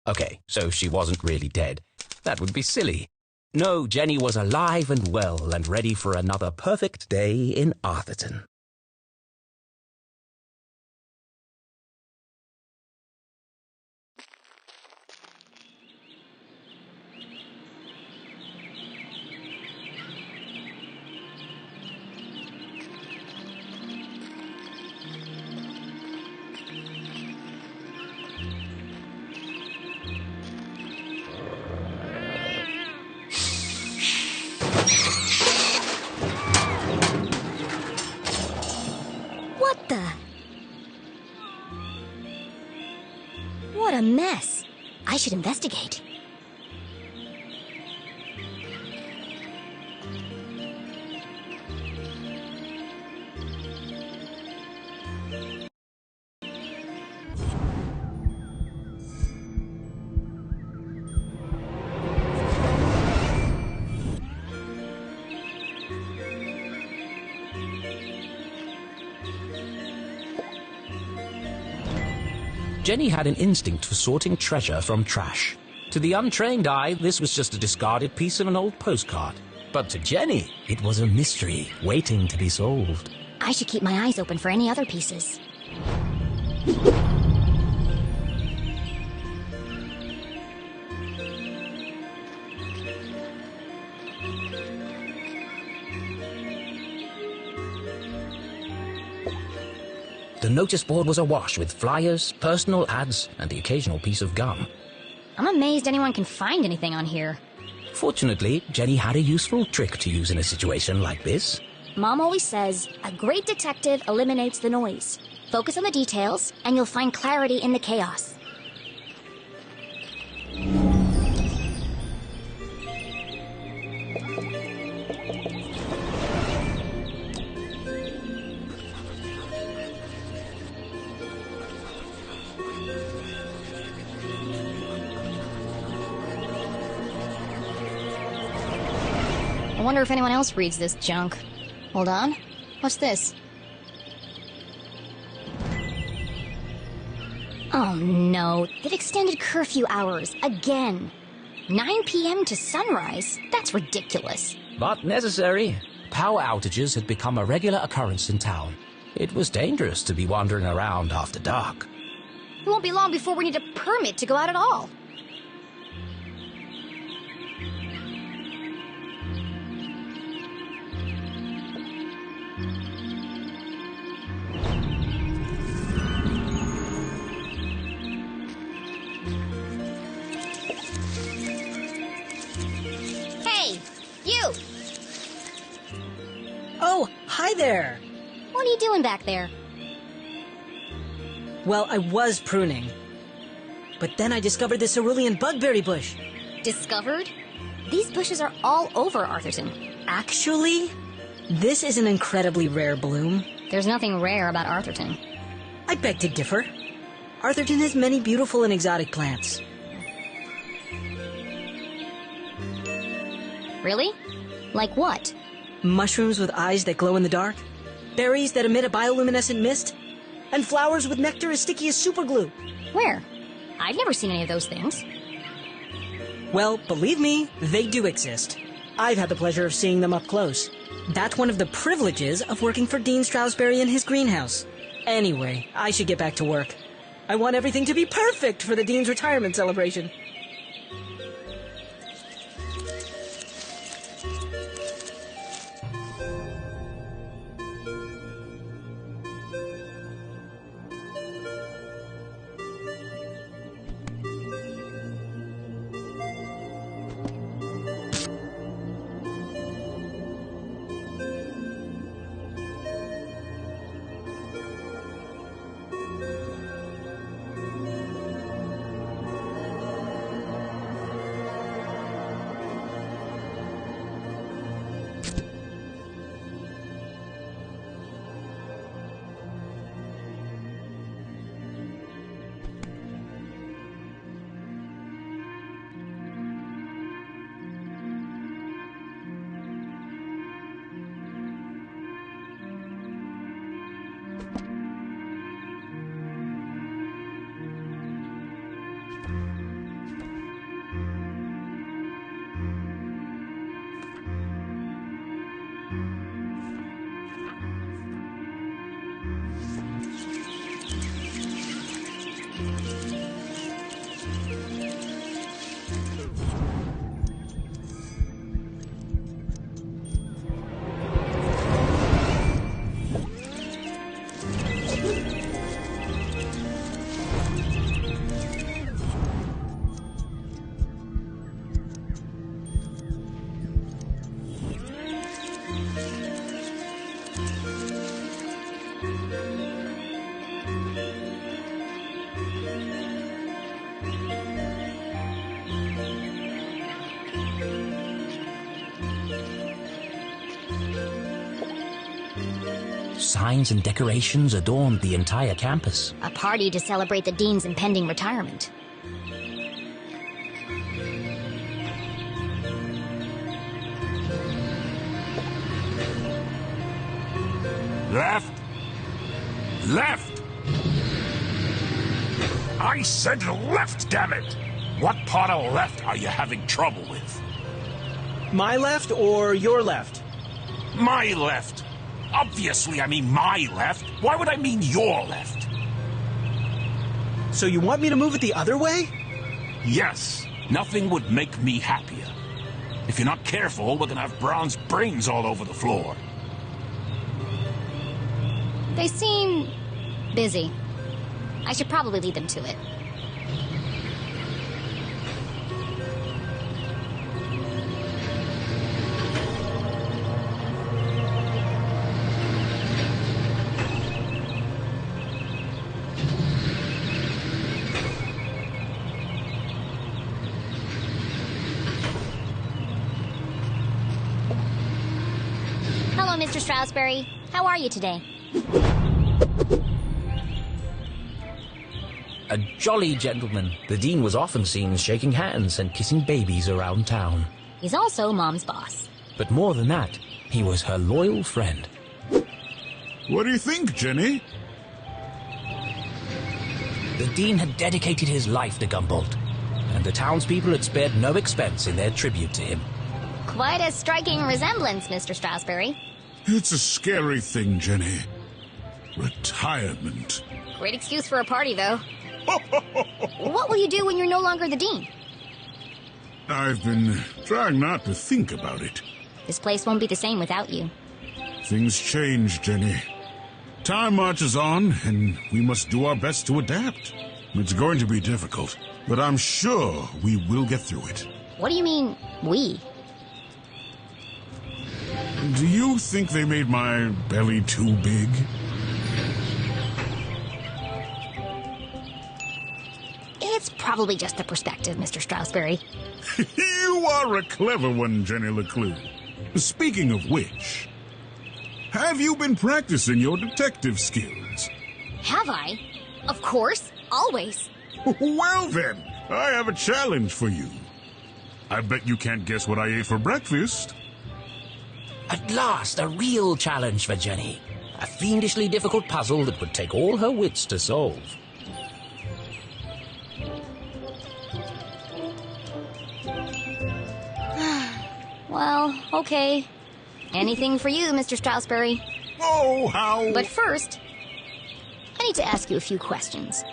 Okay, so she wasn't really dead. That would be silly. No, Jenny was alive and well and ready for another perfect day in Arthurton. What the? What a mess. I should investigate. Jenny had an instinct for sorting treasure from trash. To the untrained eye, this was just a discarded piece of an old postcard. But to Jenny, it was a mystery waiting to be solved. I should keep my eyes open for any other pieces. The notice board was awash with flyers, personal ads, and the occasional piece of gum. I'm amazed anyone can find anything on here. Fortunately, Jenny had a useful trick to use in a situation like this. Mom always says, a great detective eliminates the noise. Focus on the details, and you'll find clarity in the chaos. I wonder if anyone else reads this junk. Hold on. What's this? Oh no, they've extended curfew hours again. 9 p.m. to sunrise? That's ridiculous. But necessary. Power outages had become a regular occurrence in town. It was dangerous to be wandering around after dark. It won't be long before we need a permit to go out at all. Hey, you! Oh, hi there! What are you doing back there? Well, I was pruning. But then I discovered this cerulean bugberry bush. Discovered? These bushes are all over Arthurton. Actually, this is an incredibly rare bloom. There's nothing rare about Arthurton. I beg to differ. Arthurton has many beautiful and exotic plants. Really? Like what? Mushrooms with eyes that glow in the dark, berries that emit a bioluminescent mist, and flowers with nectar as sticky as superglue. Where? I've never seen any of those things. Well, believe me, they do exist. I've had the pleasure of seeing them up close. That's one of the privileges of working for Dean Stroudsbury in his greenhouse. Anyway, I should get back to work. I want everything to be perfect for the Dean's retirement celebration. signs and decorations adorned the entire campus. A party to celebrate the dean's impending retirement. Left! Left! I said left, damn it! What part of left are you having trouble with? My left or your left? My left! Obviously, I mean my left. Why would I mean your left? So you want me to move it the other way? Yes, nothing would make me happier. If you're not careful, we're gonna have Brown's brains all over the floor. They seem busy. I should probably lead them to it. Hello, Mr. Stroudsbury. How are you today? A jolly gentleman, the dean was often seen shaking hands and kissing babies around town. He's also Mom's boss. But more than that, he was her loyal friend. What do you think, Jenny? The dean had dedicated his life to Gumboldt, and the townspeople had spared no expense in their tribute to him. Quite a striking resemblance, Mr. Stroudsbury. It's a scary thing, Jenny. Retirement. Great excuse for a party, though. What will you do when you're no longer the dean? I've been trying not to think about it. This place won't be the same without you. Things change, Jenny. Time marches on, and we must do our best to adapt. It's going to be difficult, but I'm sure we will get through it. What do you mean, we? Do you think they made my belly too big? It's probably just the perspective, Mr. Stroudsbury. You are a clever one, Jenny LeClue. Speaking of which, have you been practicing your detective skills? Have I? Of course, always. Well then, I have a challenge for you. I bet you can't guess what I ate for breakfast. At last, a real challenge for Jenny. A fiendishly difficult puzzle that would take all her wits to solve. Well, okay. Anything for you, Mr. Stroudsbury. Oh, how... But first, I need to ask you a few questions.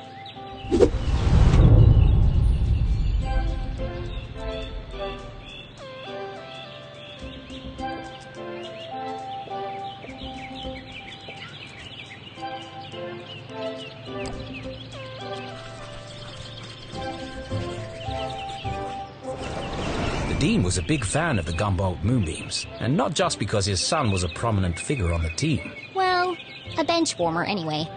The dean was a big fan of the Gumboldt Moonbeams, and not just because his son was a prominent figure on the team. Well, a bench warmer anyway.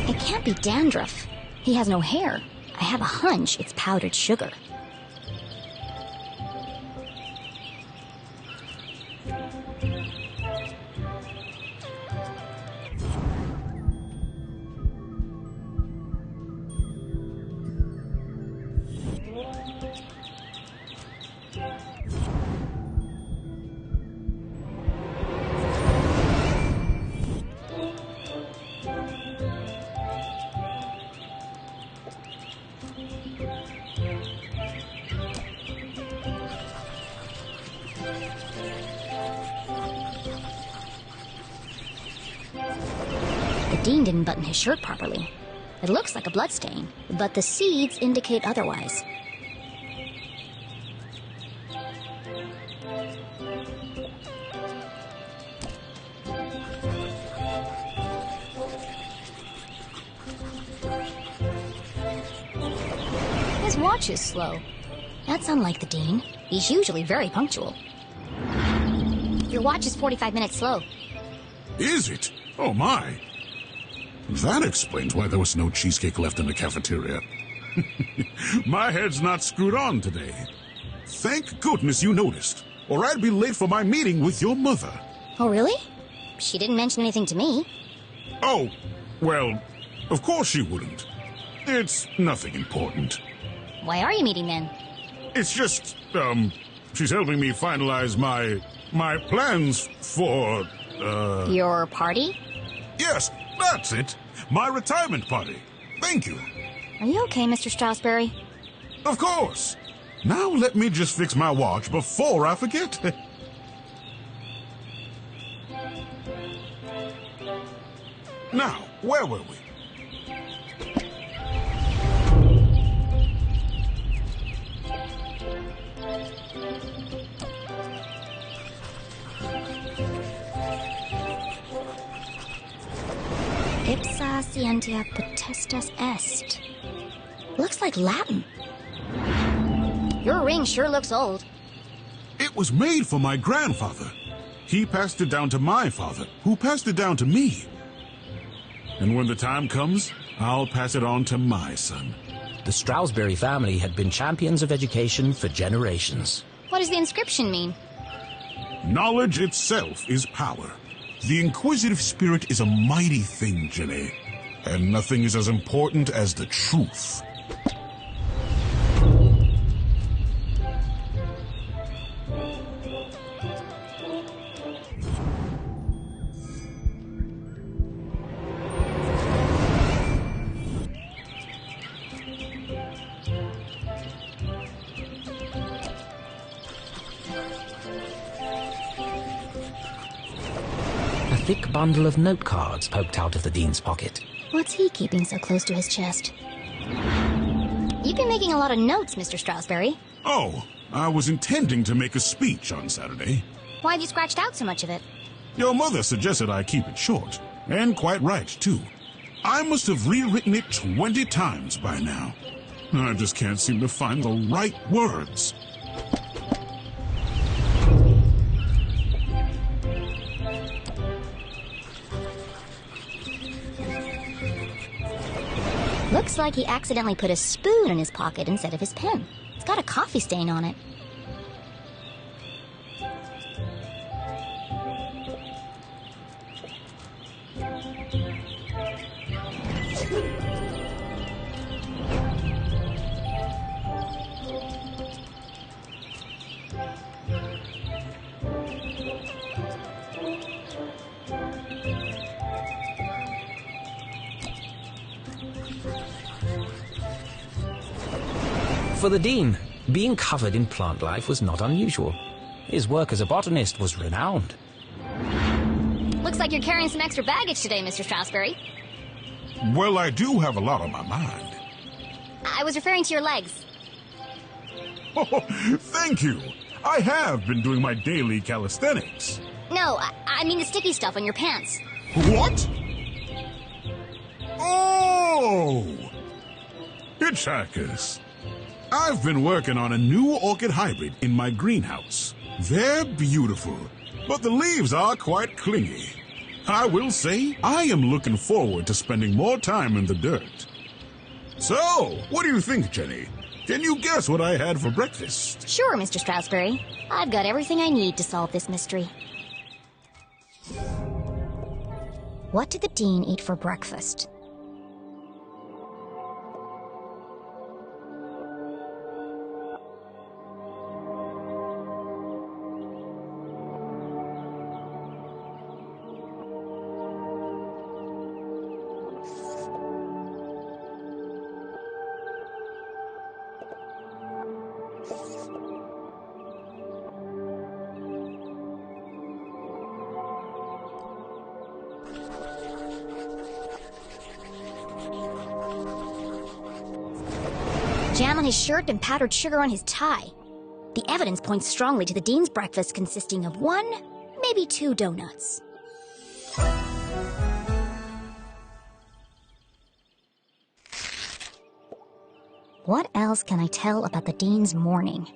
It can't be dandruff. He has no hair. I have a hunch it's powdered sugar. The dean didn't button his shirt properly. It looks like a bloodstain, but the seeds indicate otherwise. His watch is slow. That's unlike the dean. He's usually very punctual. Your watch is 45 minutes slow. Is it? Oh my. That explains why there was no cheesecake left in the cafeteria. My head's not screwed on today. Thank goodness you noticed, or I'd be late for my meeting with your mother. Oh, really? She didn't mention anything to me. Oh, well, of course she wouldn't. It's nothing important. Why are you meeting then? It's just, she's helping me finalize my plans for, Your party? Yes, that's it. My retirement party. Thank you. Are you okay, Mr. Strasberry? Of course. Now let me just fix my watch before I forget. Now, where were we? Ipsa scientia potestas est. Looks like Latin. Your ring sure looks old. It was made for my grandfather. He passed it down to my father, who passed it down to me. And when the time comes, I'll pass it on to my son. The Strasberry family had been champions of education for generations. What does the inscription mean? Knowledge itself is power. The inquisitive spirit is a mighty thing, Jenny. And nothing is as important as the truth. A thick bundle of note cards poked out of the dean's pocket. What's he keeping so close to his chest? You've been making a lot of notes, Mr. Strasberry. Oh, I was intending to make a speech on Saturday. Why have you scratched out so much of it? Your mother suggested I keep it short. And quite right, too. I must have rewritten it 20 times by now. I just can't seem to find the right words. Looks like he accidentally put a spoon in his pocket instead of his pen. It's got a coffee stain on it. For the dean, being covered in plant life was not unusual. His work as a botanist was renowned. Looks like you're carrying some extra baggage today, Mr. Strasberry. Well, I do have a lot on my mind. I was referring to your legs. Oh, thank you. I have been doing my daily calisthenics. No, I mean the sticky stuff on your pants. What? Oh! Hitchhikers. I've been working on a new orchid hybrid in my greenhouse. They're beautiful, but the leaves are quite clingy. I will say, I am looking forward to spending more time in the dirt. So, what do you think, Jenny? Can you guess what I had for breakfast? Sure, Mr. Strasberry. I've got everything I need to solve this mystery. What did the dean eat for breakfast? Jam on his shirt and powdered sugar on his tie. The evidence points strongly to the dean's breakfast consisting of 1, maybe 2 donuts. What else can I tell about the dean's morning?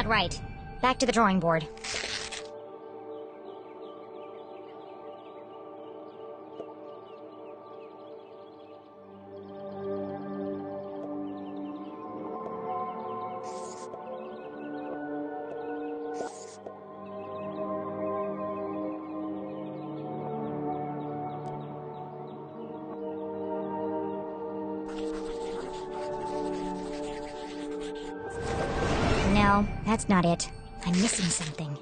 not right. Back to the drawing board. No, that's not it. I'm missing something.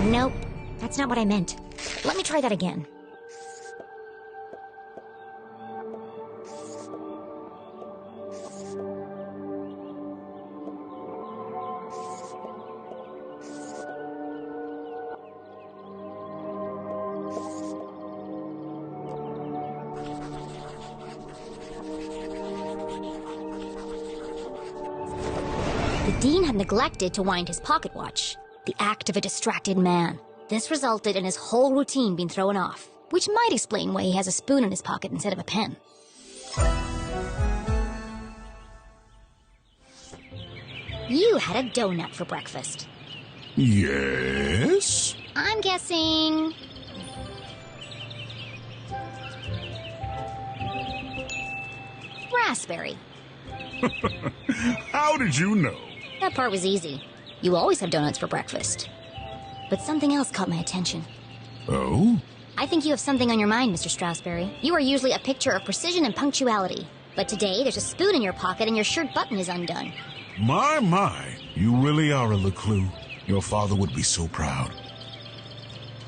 Nope, that's not what I meant. Let me try that again. The Dean had neglected to wind his pocket watch. The act of a distracted man. This resulted in his whole routine being thrown off, which might explain why he has a spoon in his pocket instead of a pen. You had a donut for breakfast. Yes? I'm guessing... raspberry. How did you know? That part was easy. You always have donuts for breakfast. But something else caught my attention. Oh? I think you have something on your mind, Mr. Strasberry. You are usually a picture of precision and punctuality. But today, there's a spoon in your pocket and your shirt button is undone. My. You really are a LeClue. Your father would be so proud.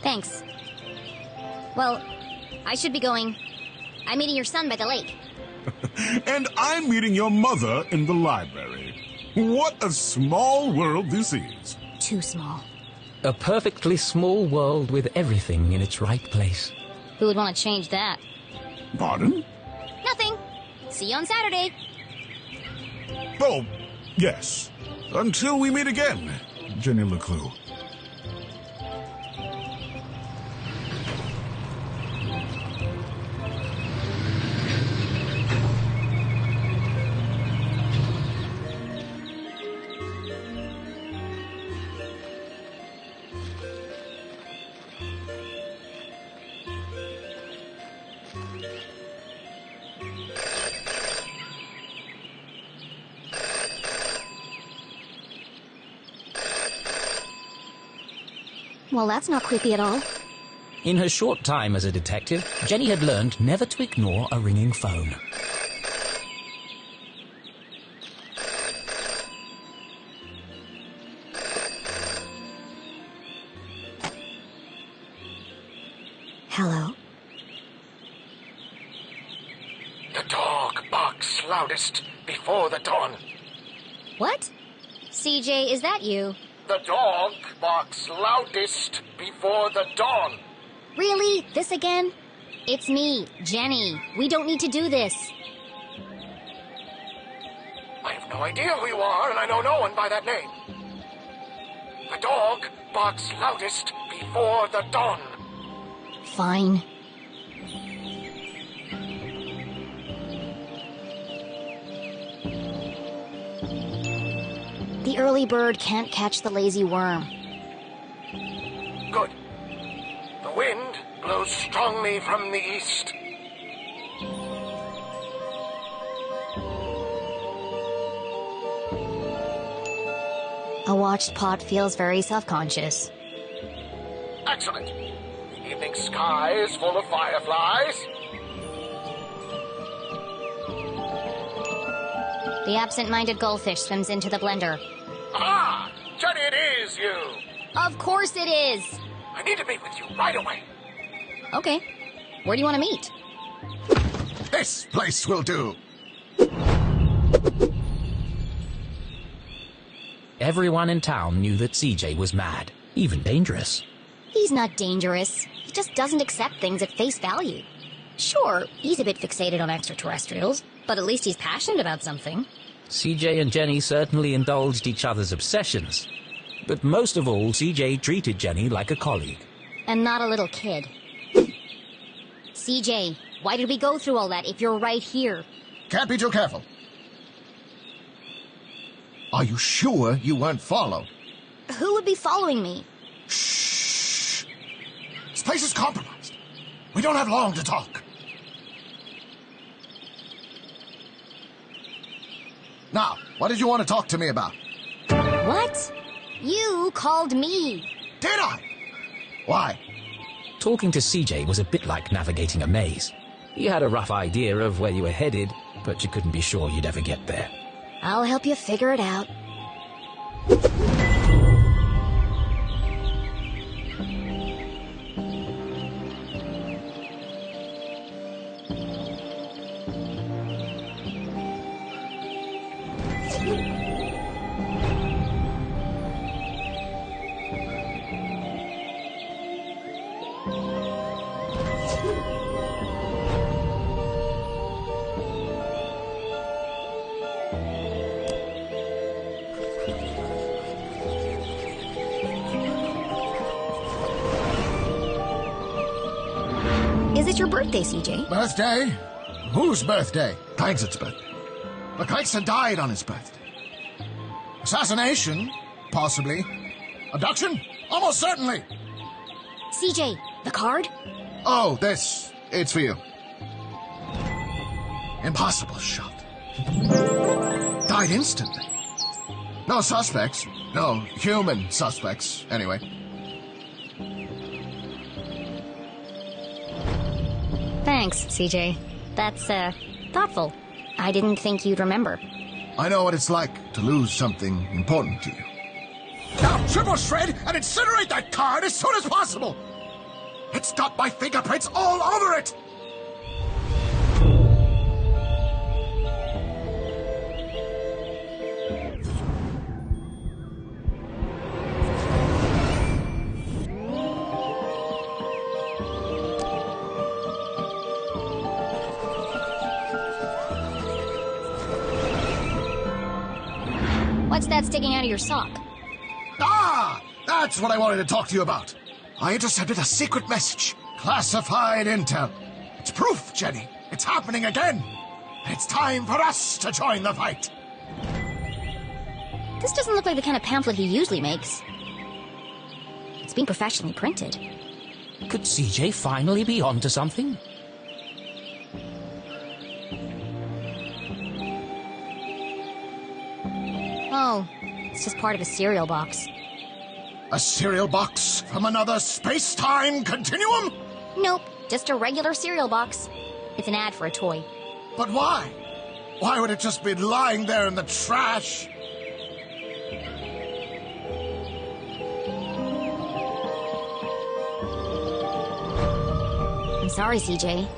Thanks. Well, I should be going. I'm meeting your son by the lake. And I'm meeting your mother in the library. What a small world this is. Too small. A perfectly small world with everything in its right place. Who would want to change that? Pardon? Nothing. See you on Saturday. Oh, yes. Until we meet again, Jenny LeClue. Well, that's not creepy at all. In her short time as a detective, Jenny had learned never to ignore a ringing phone. Hello? The dog barks loudest before the dawn. What? CJ, is that you? The dog barks loudest before the dawn. Really? This again? It's me, Jenny. We don't need to do this. I have no idea who you are, and I know no one by that name. The dog barks loudest before the dawn. Fine. The early bird can't catch the lazy worm. Good. The wind blows strongly from the east. A watched pot feels very self-conscious. Excellent. The evening sky is full of fireflies. The absent-minded goldfish swims into the blender. Ah! Jenny, it is you! Of course it is. I need to meet with you right away. Okay. Where do you want to meet? This place will do. Everyone in town knew that CJ was mad, even dangerous. He's not dangerous. He just doesn't accept things at face value. Sure, he's a bit fixated on extraterrestrials, but at least he's passionate about something. CJ and Jenny certainly indulged each other's obsessions. But most of all, CJ treated Jenny like a colleague. And not a little kid. CJ, why did we go through all that if you're right here? Can't be too careful. Are you sure you weren't followed? Who would be following me? Shh. This place is compromised. We don't have long to talk. Now, what did you want to talk to me about? What? You called me. Did I? Why? Talking to CJ was a bit like navigating a maze. You had a rough idea of where you were headed, but you couldn't be sure you'd ever get there. I'll help you figure it out. Is it your birthday, CJ? Birthday? Whose birthday? Kite's birthday. But Kiteson died on his birthday. Assassination? Possibly. Abduction? Almost certainly. CJ, the card? Oh, this. It's for you. Impossible shot. Died instantly. No suspects. No human suspects, anyway. Thanks, CJ. That's, thoughtful. I didn't think you'd remember. I know what it's like to lose something important to you. Now triple shred and incinerate that card as soon as possible! It's got my fingerprints all over it! What's that sticking out of your sock? Ah! That's what I wanted to talk to you about. I intercepted a secret message. Classified intel. It's proof, Jenny. It's happening again. It's time for us to join the fight. This doesn't look like the kind of pamphlet he usually makes. It's being professionally printed. Could CJ finally be onto something? Oh, it's just part of a cereal box. A cereal box from another space-time continuum? Nope, just a regular cereal box. It's an ad for a toy. But why? Why would it just be lying there in the trash? I'm sorry, CJ.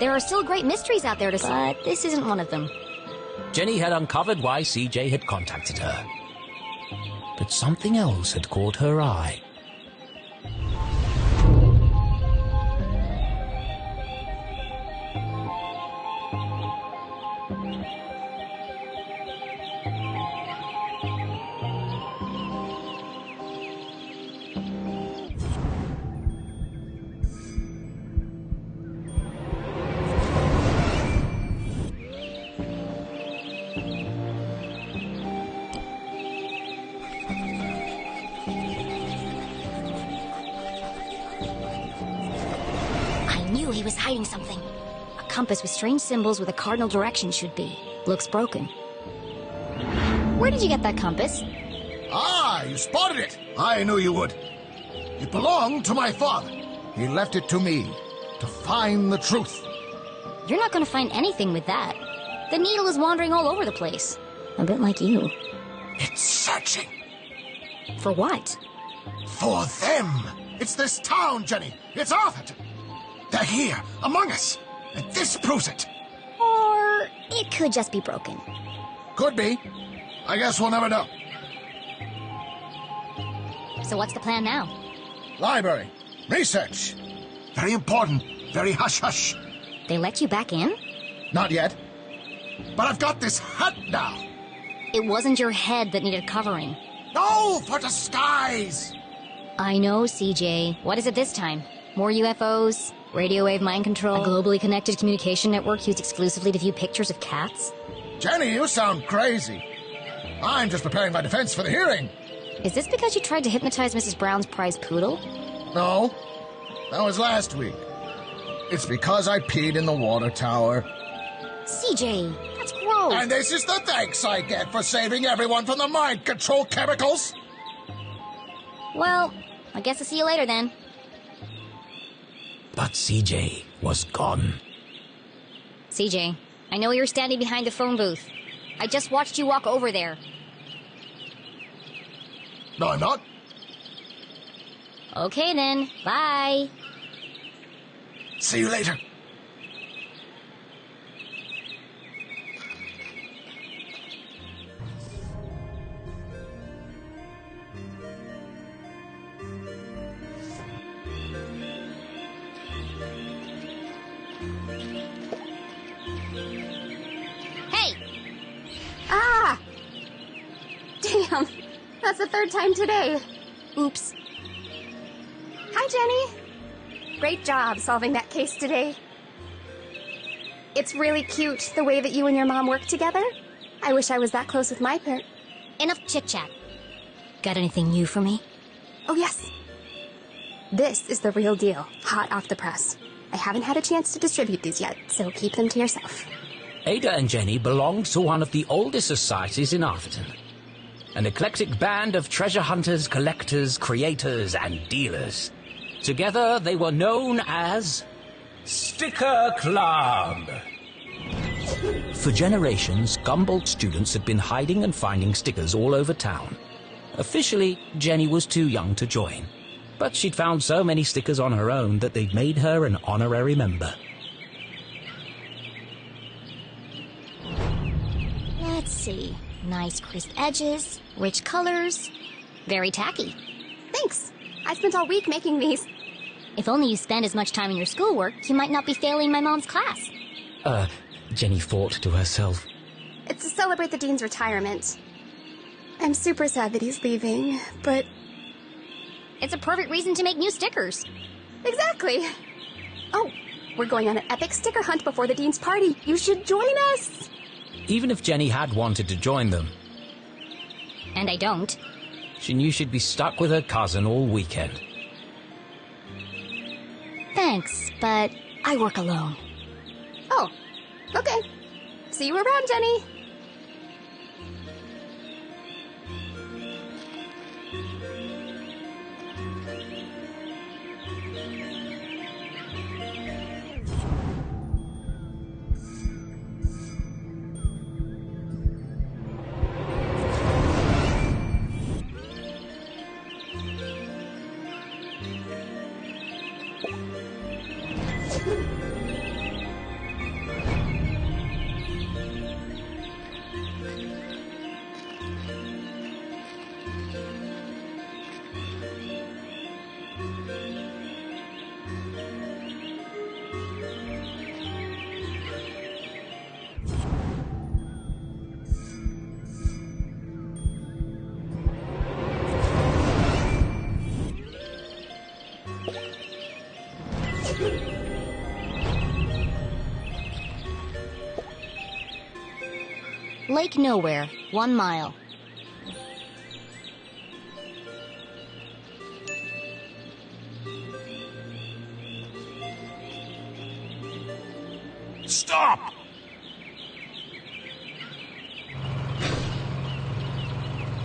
There are still great mysteries out there to solve, but this isn't one of them. Jenny had uncovered why CJ had contacted her. But something else had caught her eye. He was hiding something. A compass with strange symbols where the cardinal direction should be. Looks broken. Where did you get that compass? Ah, you spotted it. I knew you would. It belonged to my father. He left it to me to find the truth. You're not going to find anything with that. The needle is wandering all over the place. A bit like you. It's searching. For what? For them! It's this town, Jenny! It's Arthurton! They're here, among us, and this proves it! Or it could just be broken. Could be. I guess we'll never know. So what's the plan now? Library. Research. Very important. Very hush-hush. They let you back in? Not yet. But I've got this hat now. It wasn't your head that needed covering. No, for disguise! I know, CJ. What is it this time? More UFOs? Radio wave mind control? A globally connected communication network used exclusively to view pictures of cats? Jenny, you sound crazy. I'm just preparing my defense for the hearing. Is this because you tried to hypnotize Mrs. Brown's prize poodle? No, that was last week. It's because I peed in the water tower. CJ, that's gross. And this is the thanks I get for saving everyone from the mind control chemicals. Well, I guess I'll see you later then. But CJ was gone. CJ, I know you're standing behind the phone booth. I just watched you walk over there. No, I'm not. Okay then, bye. See you later. Hey! Ah! Damn, that's the third time today. Oops. Hi, Jenny. Great job solving that case today. It's really cute, the way that you and your mom work together. I wish I was that close with my parent. Enough chit-chat. Got anything new for me? Oh, yes. This is the real deal, hot off the press. I haven't had a chance to distribute these yet, so keep them to yourself. Ada and Jenny belonged to one of the oldest societies in Arthurton. An eclectic band of treasure hunters, collectors, creators, and dealers. Together, they were known as Sticker Club. For generations, Gumboldt students had been hiding and finding stickers all over town. Officially, Jenny was too young to join, but she'd found so many stickers on her own that they'd made her an honorary member. Let's see. Nice crisp edges, rich colors. Very tacky. Thanks. I spent all week making these. If only you spend as much time in your schoolwork, you might not be failing my mom's class. Jenny thought to herself. It's to celebrate the dean's retirement. I'm super sad that he's leaving, but... It's a perfect reason to make new stickers. Exactly. Oh, we're going on an epic sticker hunt before the dean's party. You should join us. Even if Jenny had wanted to join them, And I don't. she knew she'd be stuck with her cousin all weekend. Thanks, but I work alone. Oh, okay. See you around, Jenny. Lake Nowhere, 1 mile. Stop!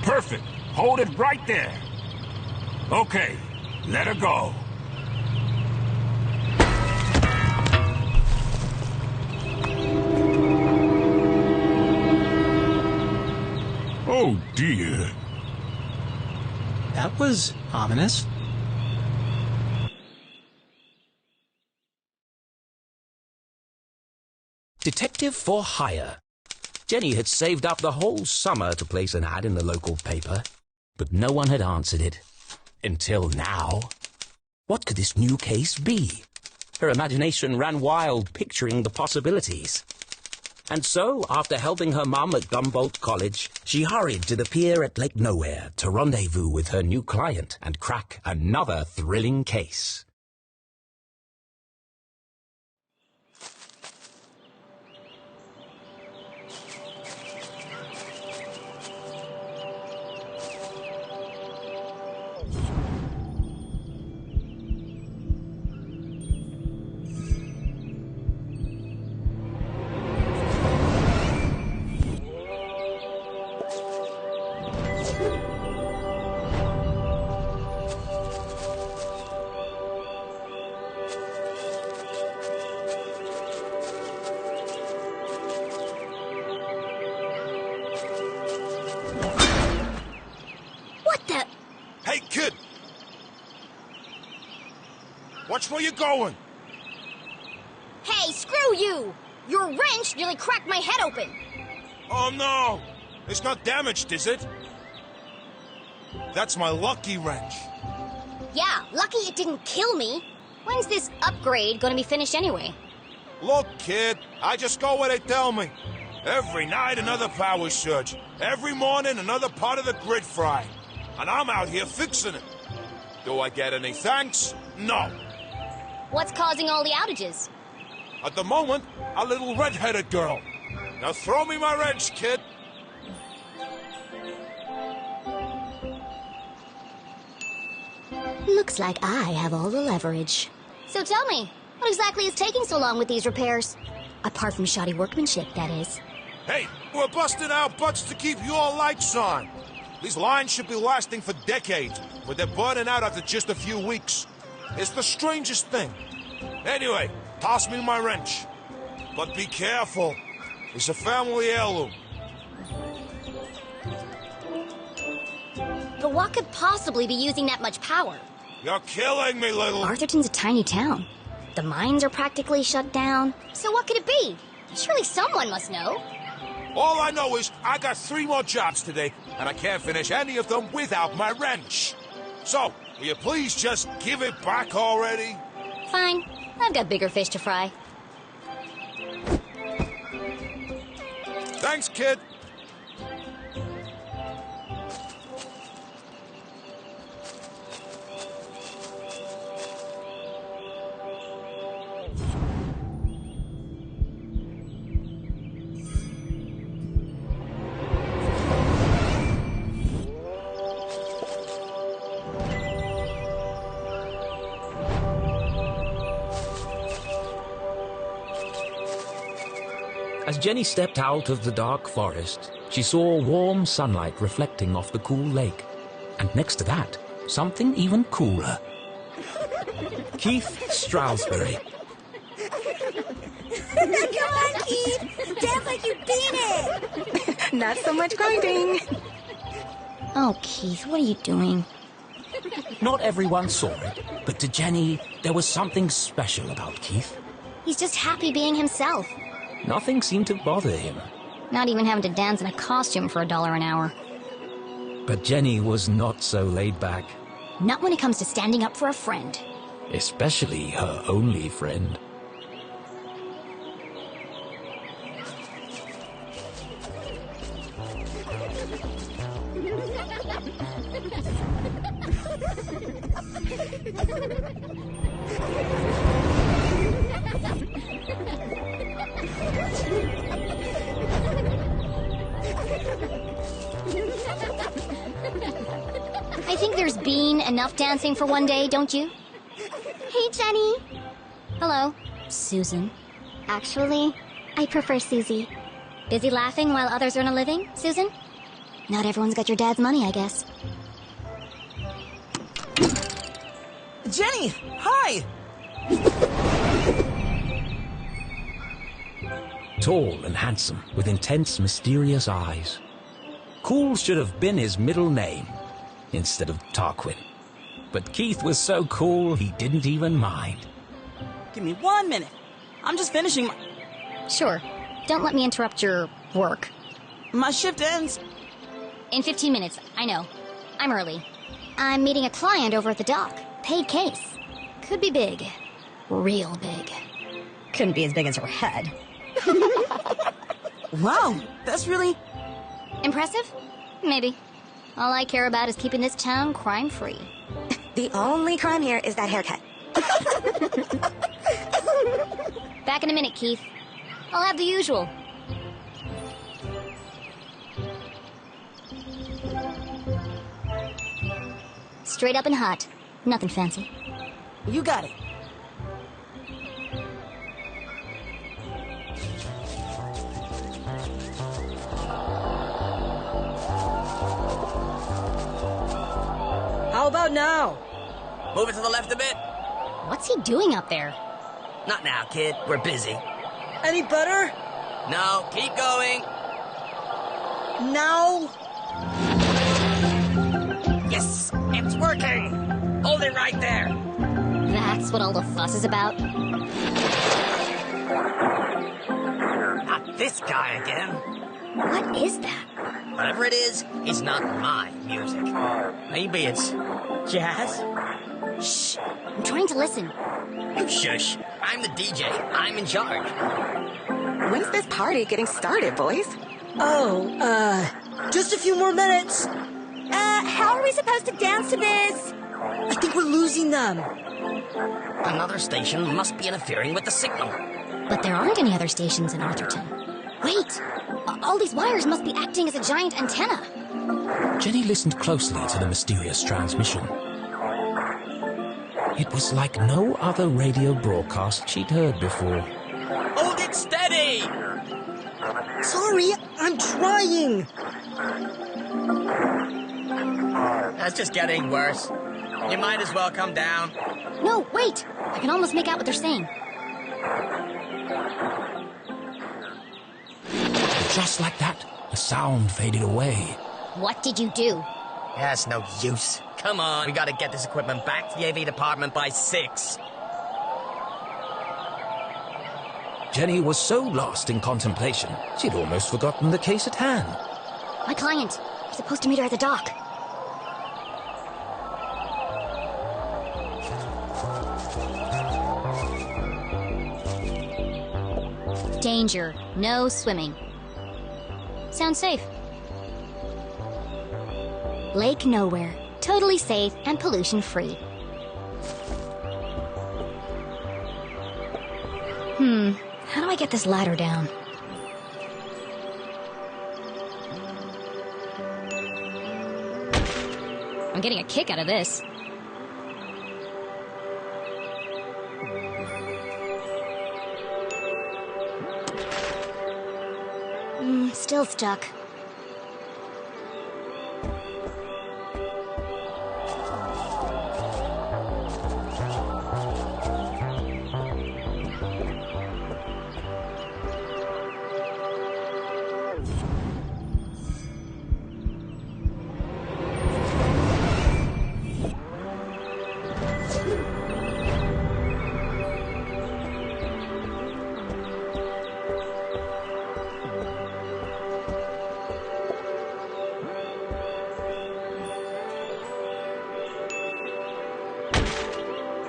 Perfect. Hold it right there. Okay, let her go. Oh dear. That was ominous. Detective for hire. Jenny had saved up the whole summer to place an ad in the local paper, but no one had answered it. Until now. What could this new case be? Her imagination ran wild, picturing the possibilities. And so, after helping her mum at Gumboldt College, she hurried to the pier at Lake Nowhere to rendezvous with her new client and crack another thrilling case. Hey, kid! Watch where you're going! Hey, screw you! Your wrench nearly cracked my head open! Oh no! It's not damaged, is it? That's my lucky wrench. Yeah, lucky it didn't kill me. When's this upgrade gonna be finished anyway? Look, kid, I just go where they tell me. Every night another power surge. Every morning another part of the grid fry. And I'm out here fixing it. Do I get any thanks? No. What's causing all the outages? At the moment, a little red-headed girl. Now throw me my wrench, kid. Looks like I have all the leverage. So tell me, what exactly is taking so long with these repairs? Apart from shoddy workmanship, that is. Hey, we're busting our butts to keep your lights on. These lines should be lasting for decades, but they're burning out after just a few weeks. It's the strangest thing. Anyway, toss me my wrench. But be careful. It's a family heirloom. But what could possibly be using that much power? You're killing me, little... Arthurton's a tiny town. The mines are practically shut down. So what could it be? Surely someone must know. All I know is I got 3 more jobs today, and I can't finish any of them without my wrench. So, will you please just give it back already? Fine. I've got bigger fish to fry. Thanks, kid. As Jenny stepped out of the dark forest, she saw warm sunlight reflecting off the cool lake. And next to that, something even cooler. Keith Stroudsbury. Come on, Keith! Dance like you beat it! Not so much grinding. Oh, Keith, what are you doing? Not everyone saw it, but to Jenny, there was something special about Keith. He's just happy being himself. Nothing seemed to bother him. Not even having to dance in a costume for $1 an hour. But Jenny was not so laid back. Not when it comes to standing up for a friend. Especially her only friend. I think there's been enough dancing for one day, don't you? Hey, Jenny. Hello, Susan. Actually, I prefer Susie. Busy laughing while others earn a living, Susan? Not everyone's got your dad's money, I guess. Jenny, hi! Tall and handsome, with intense, mysterious eyes. Cool should have been his middle name. instead of Tarquin. But Keith was so cool, he didn't even mind. Give me 1 minute. I'm just finishing my... Sure. Don't let me interrupt your work. My shift ends. In 15 minutes, I know. I'm early. I'm meeting a client over at the dock. Paid case. Could be big. Real big. Couldn't be as big as her head. Wow, that's really... Impressive? Maybe. All I care about is keeping this town crime-free. The only crime here is that haircut. Back in a minute, Keith. I'll have the usual. Straight up and hot. Nothing fancy. You got it. How about now? Move it to the left a bit. What's he doing up there? Not now, kid. We're busy. Any better? No, keep going. Now? Yes, it's working. Hold it right there. That's what all the fuss is about? Not this guy again. What is that? Whatever it is, it's not my music. Maybe it's jazz? Shh. I'm trying to listen. You shush. I'm the DJ. I'm in charge. When's this party getting started, boys? Just a few more minutes. How are we supposed to dance to this? I think we're losing them. Another station must be interfering with the signal. But there aren't any other stations in Arthurton. Wait! All these wires must be acting as a giant antenna. Jenny listened closely to the mysterious transmission. It was like no other radio broadcast she'd heard before. Hold it steady! Sorry, I'm trying. That's just getting worse. You might as well come down. No, wait! I can almost make out what they're saying. Just like that, the sound faded away. What did you do? That's no use. Come on, we gotta get this equipment back to the AV department by 6. Jenny was so lost in contemplation, she'd almost forgotten the case at hand. My client. I'm supposed to meet her at the dock. Danger. No swimming. Sounds safe. Lake Nowhere. Totally safe and pollution-free. How do I get this ladder down? I'm getting a kick out of this. Still stuck.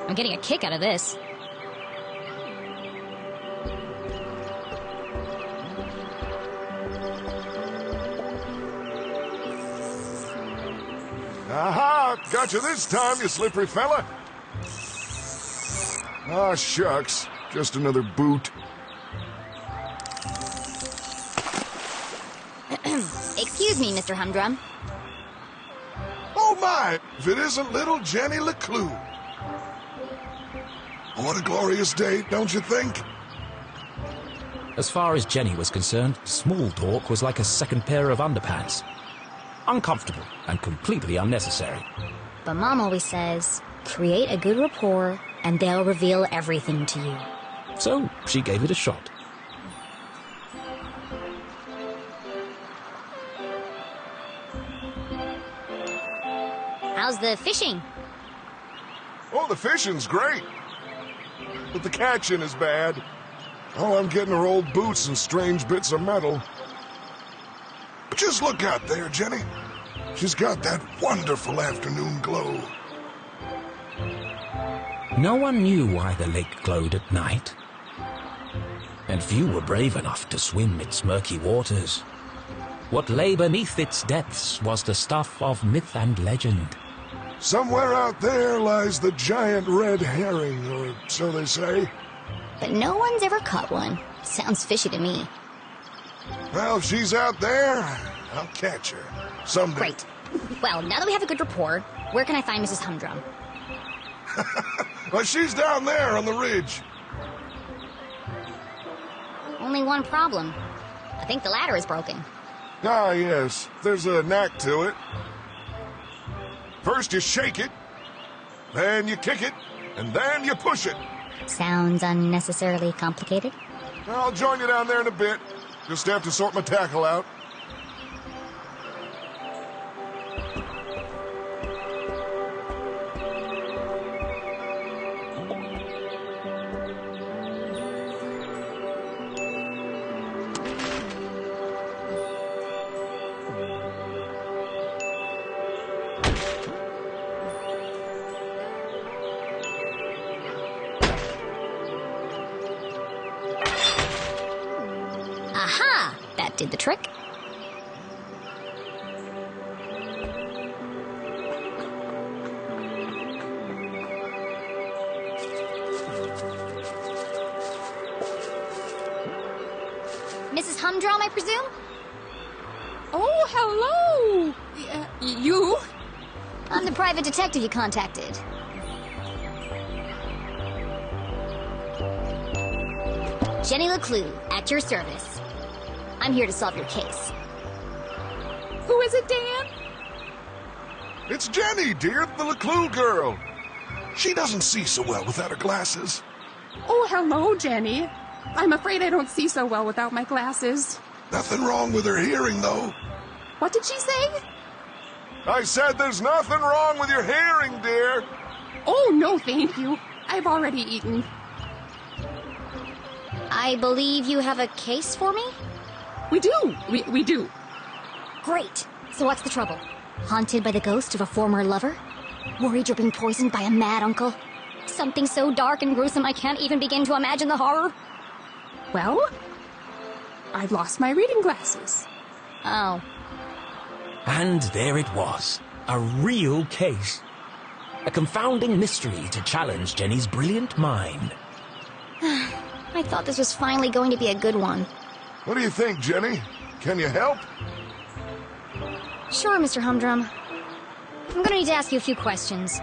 I'm getting a kick out of this. Aha! Got you this time, you slippery fella. Ah, shucks. Just another boot. Excuse me, Mr. Humdrum. Oh my! If it isn't little Jenny LeClue. What a glorious day, don't you think? As far as Jenny was concerned, small talk was like a second pair of underpants. Uncomfortable and completely unnecessary. But Mom always says, create a good rapport and they'll reveal everything to you. So she gave it a shot. the fishing? Oh, the fishing's great. But the catching is bad. All I'm getting are old boots and strange bits of metal. But just look out there, Jenny. She's got that wonderful afternoon glow. No one knew why the lake glowed at night, and few were brave enough to swim its murky waters. What lay beneath its depths was the stuff of myth and legend. Somewhere out there lies the giant red herring, or so they say. But no one's ever caught one. Sounds fishy to me. Well, if she's out there, I'll catch her. Someday. Great. Well, now that we have a good rapport, where can I find Mrs. Humdrum? Well, she's down there on the ridge. Only one problem. I think the ladder is broken. Ah, yes. There's a knack to it. First you shake it, then you kick it, and then you push it. Sounds unnecessarily complicated. I'll join you down there in a bit. Just have to sort my tackle out. Aha! That did the trick. Mrs. Humdrum, I presume? Oh, hello! You? I'm the private detective you contacted. Jenny LeClue, at your service. I'm here to solve your case. Who is it, Dan? It's Jenny, dear, the LeClue girl. She doesn't see so well without her glasses. Oh, hello, Jenny. I'm afraid I don't see so well without my glasses. Nothing wrong with her hearing, though. What did she say? I said there's nothing wrong with your hearing, dear. Oh, no, thank you. I've already eaten. I believe you have a case for me? We do. We do. Great. So what's the trouble? Haunted by the ghost of a former lover? Worried you're being poisoned by a mad uncle? Something so dark and gruesome I can't even begin to imagine the horror? Well, I've lost my reading glasses. Oh. And there it was. A real case. A confounding mystery to challenge Jenny's brilliant mind. I thought this was finally going to be a good one. What do you think, Jenny? Can you help? Sure, Mr. Humdrum. I'm gonna need to ask you a few questions.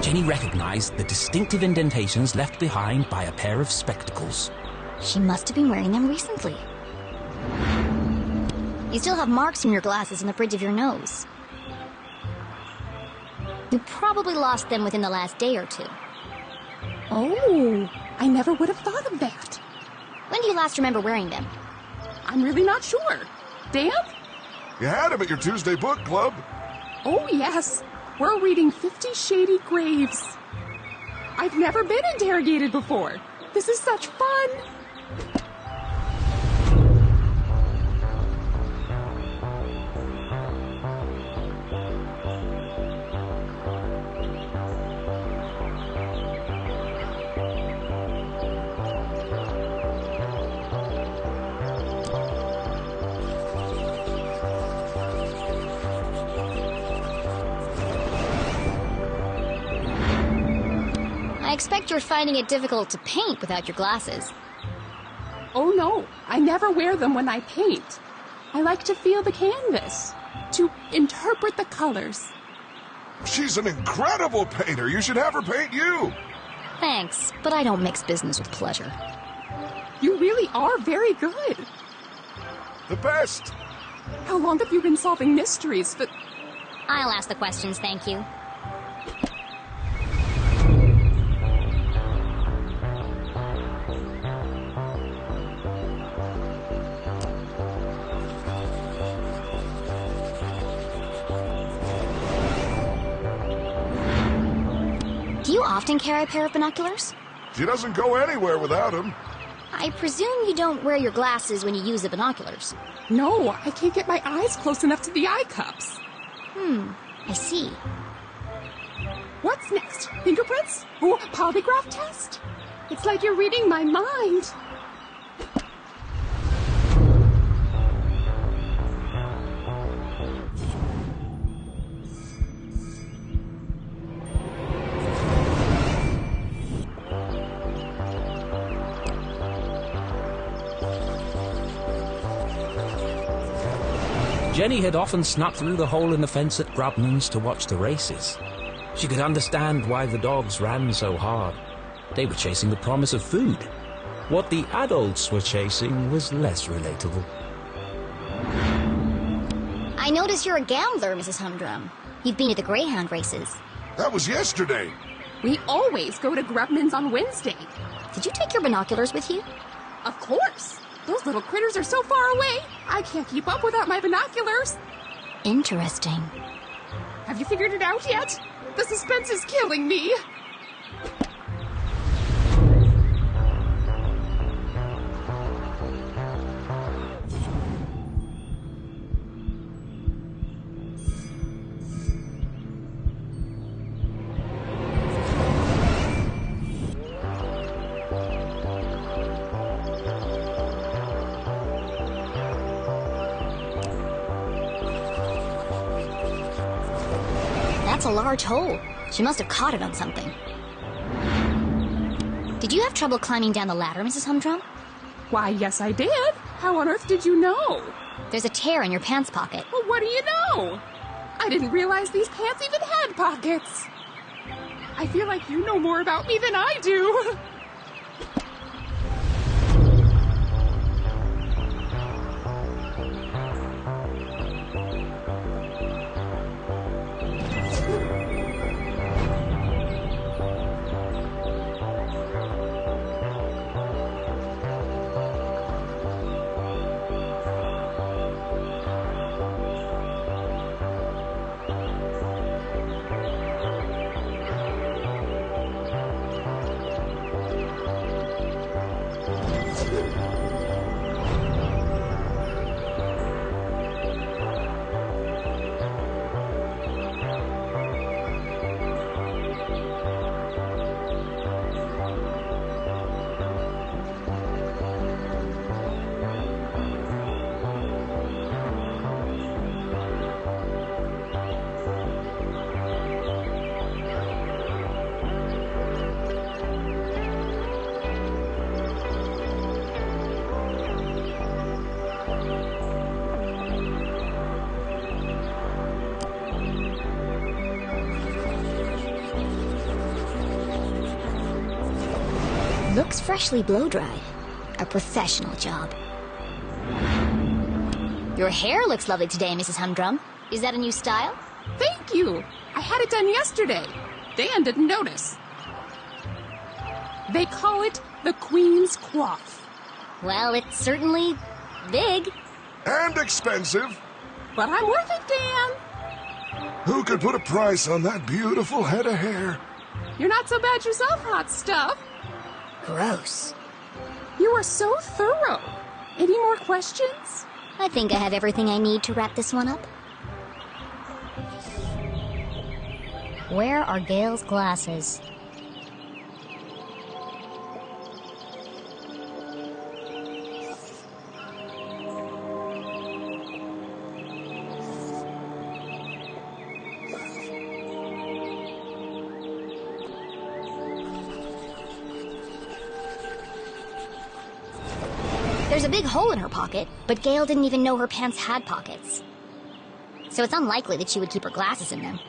Jenny recognized the distinctive indentations left behind by a pair of spectacles. She must have been wearing them recently. You still have marks from your glasses on the bridge of your nose. You probably lost them within the last day or two. Oh, I never would have thought of that. When do you last remember wearing them? I'm really not sure. Dan? You had them at your Tuesday book club. Oh, yes. We're reading 50 Shady Graves. I've never been interrogated before. This is such fun. I expect you're finding it difficult to paint without your glasses. Oh no, I never wear them when I paint. I like to feel the canvas, to interpret the colors. She's an incredible painter. You should have her paint you. Thanks, but I don't mix business with pleasure. You really are very good. The best. How long have you been solving mysteries? But I'll ask the questions, thank you. Do you often carry a pair of binoculars? She doesn't go anywhere without them. I presume you don't wear your glasses when you use the binoculars. no, I can't get my eyes close enough to the eye cups. I see. What's next? Fingerprints? Oh, polygraph test? It's like you're reading my mind. Jenny had often snuck through the hole in the fence at Grubman's to watch the races. She could understand why the dogs ran so hard. They were chasing the promise of food. What the adults were chasing was less relatable. I notice you're a gambler, Mrs. Humdrum. You've been to the Greyhound races. That was yesterday. We always go to Grubman's on Wednesday. Did you take your binoculars with you? Of course. Those little critters are so far away, I can't keep up without my binoculars. Interesting. Have you figured it out yet? The suspense is killing me. That's a large hole. She must have caught it on something. Did you have trouble climbing down the ladder, Mrs. Humdrum? Why, yes, I did. How on earth did you know? There's a tear in your pants pocket. Well, what do you know? I didn't realize these pants even had pockets. I feel like you know more about me than I do. Looks freshly blow-dried. A professional job. Your hair looks lovely today, Mrs. Humdrum. Is that a new style? Thank you. I had it done yesterday. Dan didn't notice. They call it the Queen's Coif. Well, it's certainly big. And expensive. But I'm worth it, Dan. Who could put a price on that beautiful head of hair? You're not so bad yourself, hot stuff. Gross. You are so thorough. Any more questions? I think I have everything I need to wrap this one up. Where are Gail's glasses? There's a big hole in her pocket, but Gail didn't even know her pants had pockets. So it's unlikely that she would keep her glasses in them.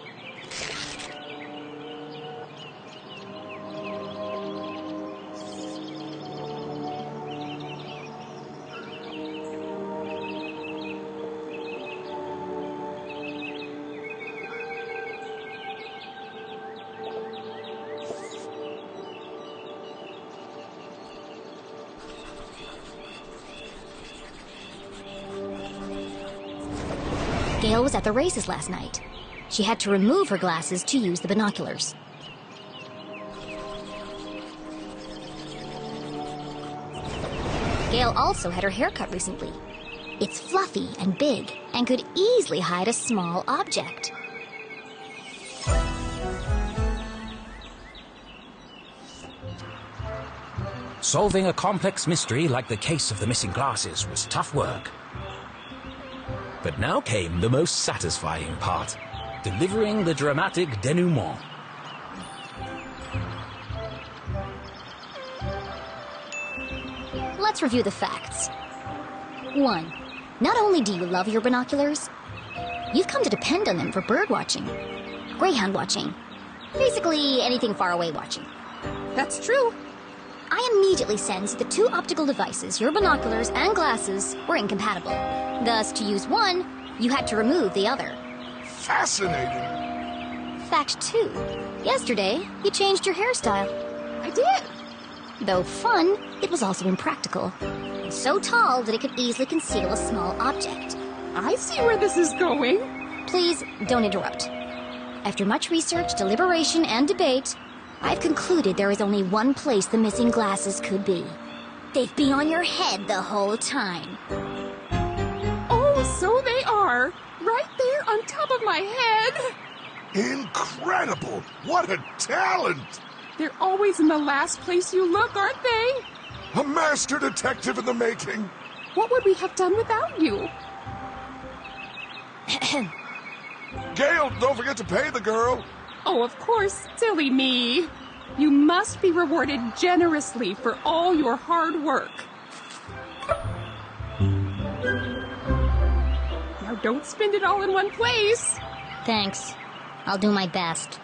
Gail was at the races last night. She had to remove her glasses to use the binoculars. Gail also had her hair cut recently. It's fluffy and big, and could easily hide a small object. Solving a complex mystery like the case of the missing glasses was tough work. But now came the most satisfying part, delivering the dramatic denouement. Let's review the facts. 1. Not only do you love your binoculars, you've come to depend on them for bird watching, greyhound watching, basically anything far away watching. That's true. I immediately sensed the two optical devices, your binoculars and glasses, were incompatible. Thus, to use one, you had to remove the other. Fascinating. Fact 2. Yesterday, you changed your hairstyle. I did. Though fun, it was also impractical. So tall that it could easily conceal a small object. I see where this is going. Please, don't interrupt. After much research, deliberation, and debate, I've concluded there is only one place the missing glasses could be. They've been on your head the whole time. Oh, so they are. Right there on top of my head. Incredible! What a talent! They're always in the last place you look, aren't they? A master detective in the making. What would we have done without you? Gail, don't forget to pay the girl. Oh, of course, silly me. You must be rewarded generously for all your hard work. Now don't spend it all in one place. Thanks. I'll do my best.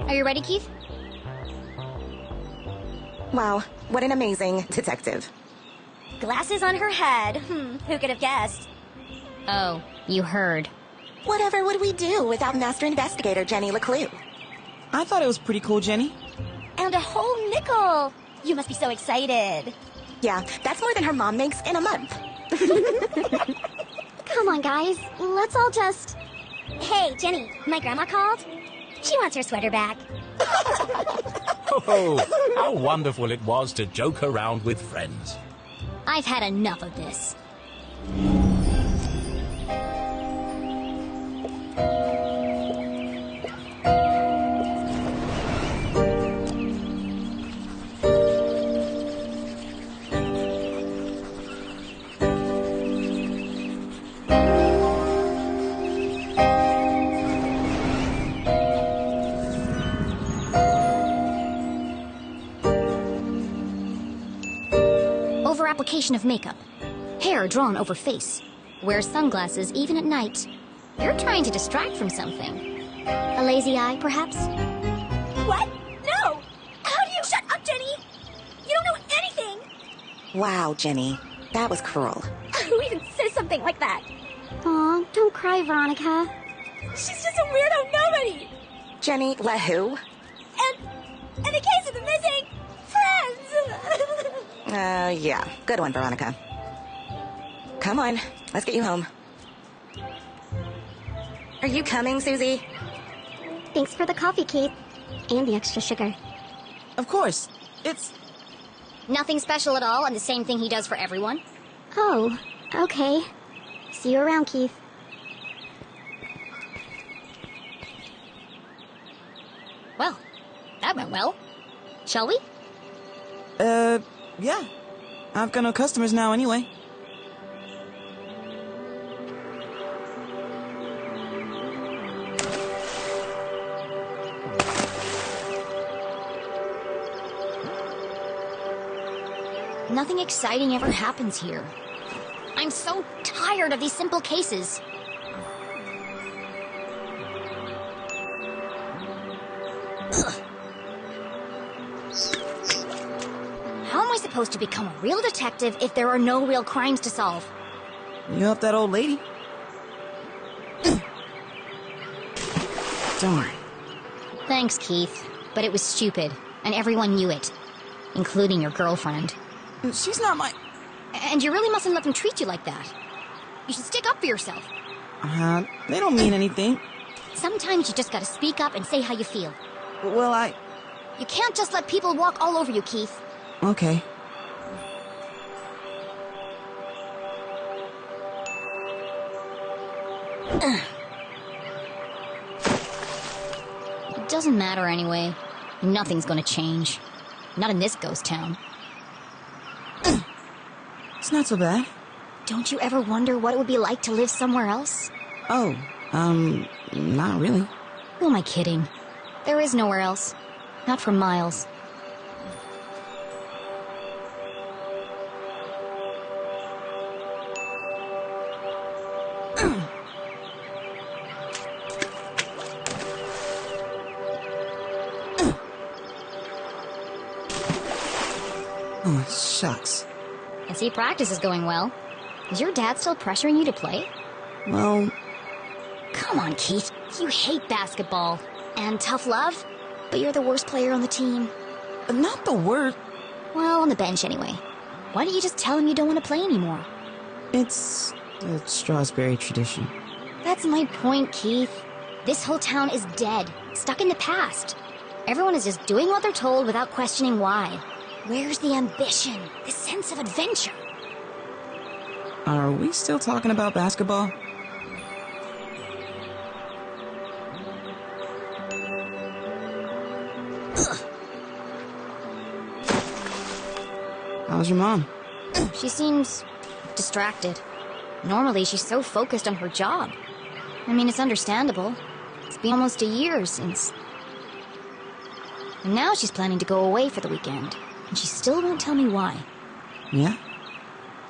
Are you ready, Keith? Wow, what an amazing detective. Glasses on her head. Who could have guessed? Oh, you heard. Whatever would we do without Master Investigator Jenny LeClue? I thought it was pretty cool, Jenny. And a whole nickel. You must be so excited. Yeah, that's more than her mom makes in a month. Come on, guys. Let's all just... Hey, Jenny, my grandma called. She wants her sweater back. Oh, how wonderful it was to joke around with friends. I've had enough of this. Application of makeup. Hair drawn over face. Wear sunglasses even at night. You're trying to distract from something. A lazy eye, perhaps? What? No! How do you... Shut up, Jenny! You don't know anything! Wow, Jenny. That was cruel. Who even says something like that? Aw, don't cry, Veronica. She's just a weirdo nobody! Jenny, let who? And the case of the missing friends! Yeah. Good one, Veronica. Come on, let's get you home. Are you coming, Susie? Thanks for the coffee, Kate. And the extra sugar. Of course. It's... Nothing special at all, and the same thing he does for everyone. Oh, okay. See you around, Keith. Well, that went well. Shall we? Yeah. I've got no customers now anyway. nothing exciting ever happens here. I'm so tired of these simple cases. Ugh. How am I supposed to become a real detective if there are no real crimes to solve? You help that old lady? Darn. Thanks, Keith. But it was stupid, and everyone knew it. Including your girlfriend. She's not my... And you really mustn't let them treat you like that. You should stick up for yourself. They don't mean anything. Sometimes you just gotta speak up and say how you feel. Well, You can't just let people walk all over you, Keith. Okay. It doesn't matter anyway. Nothing's gonna change. Not in this ghost town. It's not so bad. Don't you ever wonder what it would be like to live somewhere else? Oh, not really. Who am I kidding? There is nowhere else. Not for miles. Oh, shucks. I see practice is going well. Is your dad still pressuring you to play? Well... Come on, Keith. You hate basketball. And tough love. But you're the worst player on the team. Not the worst. Well, on the bench anyway. Why don't you just tell him you don't want to play anymore? It's a Strasberry tradition. That's my point, Keith. This whole town is dead. Stuck in the past. Everyone is just doing what they're told without questioning why. Where's the ambition? The sense of adventure? Are we still talking about basketball? How's your mom? She seems distracted. Normally, she's so focused on her job. I mean, it's understandable. It's been almost a year since... And now she's planning to go away for the weekend. And she still won't tell me why. Yeah?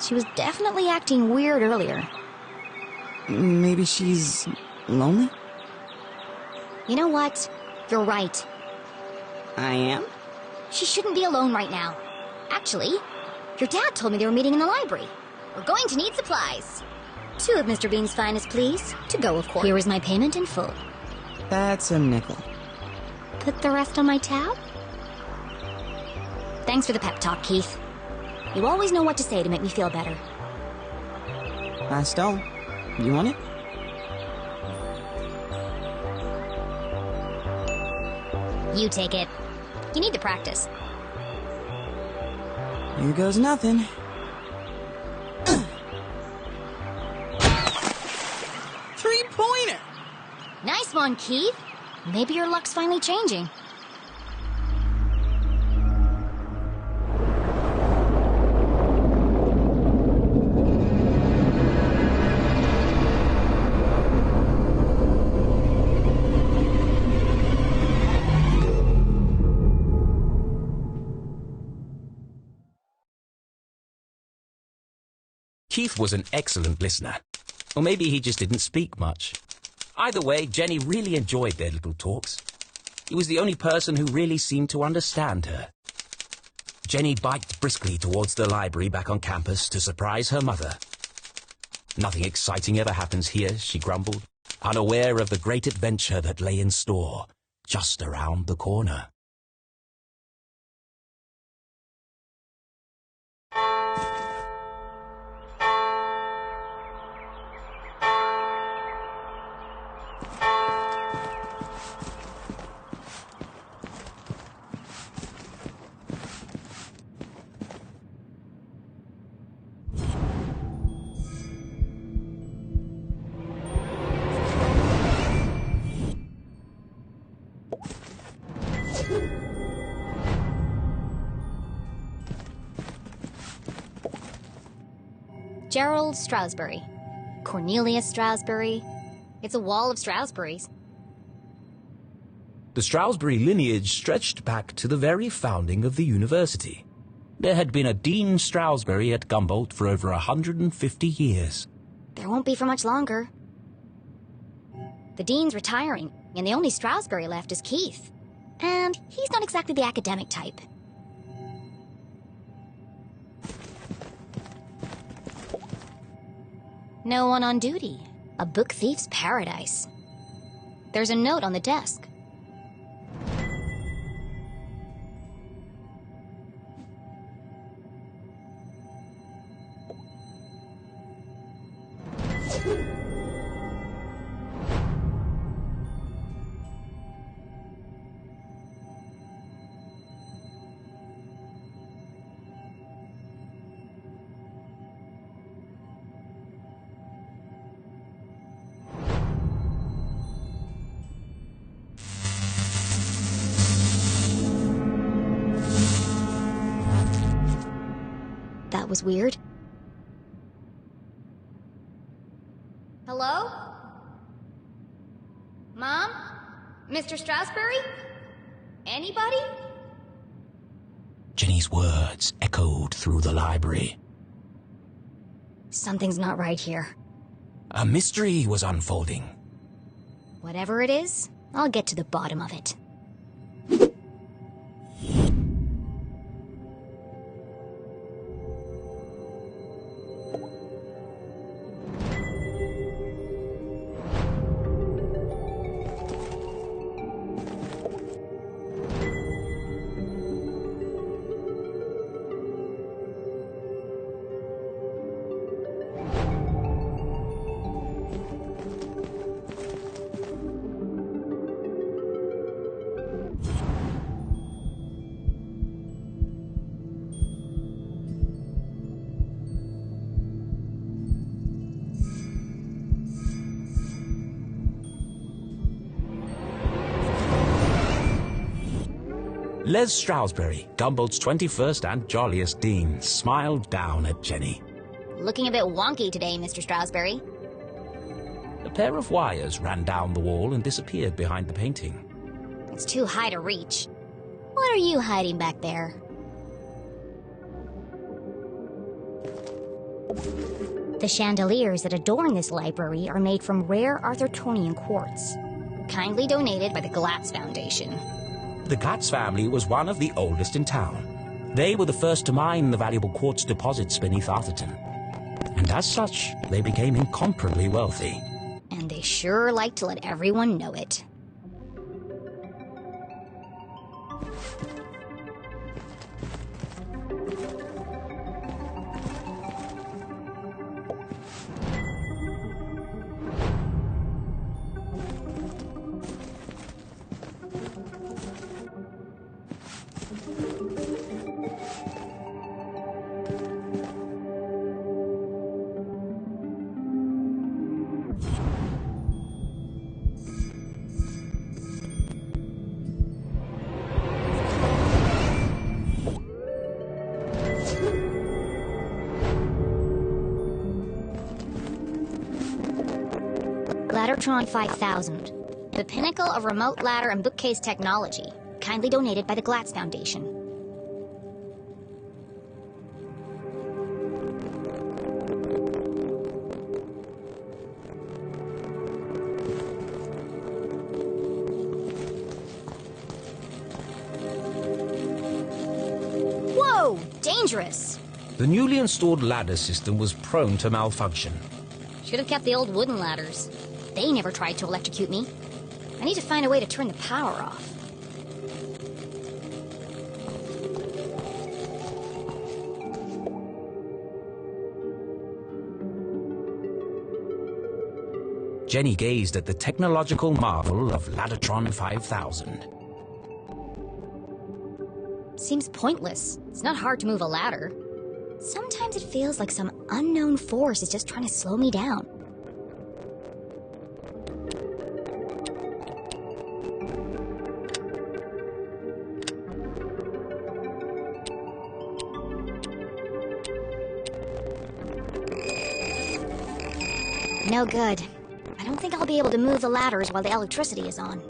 She was definitely acting weird earlier. Maybe she's... lonely? You know what? You're right. I am? She shouldn't be alone right now. Actually, your dad told me they were meeting in the library. We're going to need supplies. 2 of Mr. Bean's finest, please. To go, of course. Here is my payment in full. That's a nickel. Put the rest on my tab? Thanks for the pep talk, Keith. You always know what to say to make me feel better. Last doll. You want it? You take it. You need to practice. Here goes nothing. Three-pointer! Nice one, Keith. Maybe your luck's finally changing. Keith was an excellent listener. Or maybe he just didn't speak much. Either way, Jenny really enjoyed their little talks. He was the only person who really seemed to understand her. Jenny biked briskly towards the library back on campus to surprise her mother. Nothing exciting ever happens here, she grumbled, unaware of the great adventure that lay in store just around the corner. Gerald Strasberry. Cornelius Strasberry. It's a wall of Strasberries. The Strasberry lineage stretched back to the very founding of the university. There had been a Dean Stroudsbury at Gumboldt for over 150 years. There won't be for much longer. The Dean's retiring, and the only Stroudsbury left is Keith. And he's not exactly the academic type. No one on duty. A book thief's paradise. There's a note on the desk. That was weird. Hello? Mom? Mr. Stroudsbury? Anybody? Jenny's words echoed through the library. Something's not right here. A mystery was unfolding. Whatever it is, I'll get to the bottom of it. Les Stroudsbury, Gumboldt's 21st and jolliest dean, smiled down at Jenny. Looking a bit wonky today, Mr. Stroudsbury. A pair of wires ran down the wall and disappeared behind the painting. It's too high to reach. What are you hiding back there? The chandeliers that adorn this library are made from rare Arthurtonian quartz, kindly donated by the Glatz Foundation. The Glatz family was one of the oldest in town. They were the first to mine the valuable quartz deposits beneath Arthurton. And as such, they became incomparably wealthy. And they sure like to let everyone know it. Laddertron 5000, the pinnacle of remote ladder and bookcase technology, kindly donated by the Glatz Foundation. Whoa! Dangerous! The newly installed ladder system was prone to malfunction. Should have kept the old wooden ladders. They never tried to electrocute me. I need to find a way to turn the power off. Jenny gazed at the technological marvel of Laddertron 5000. Seems pointless. It's not hard to move a ladder. Sometimes it feels like some unknown force is just trying to slow me down. No good. I don't think I'll be able to move the ladders while the electricity is on.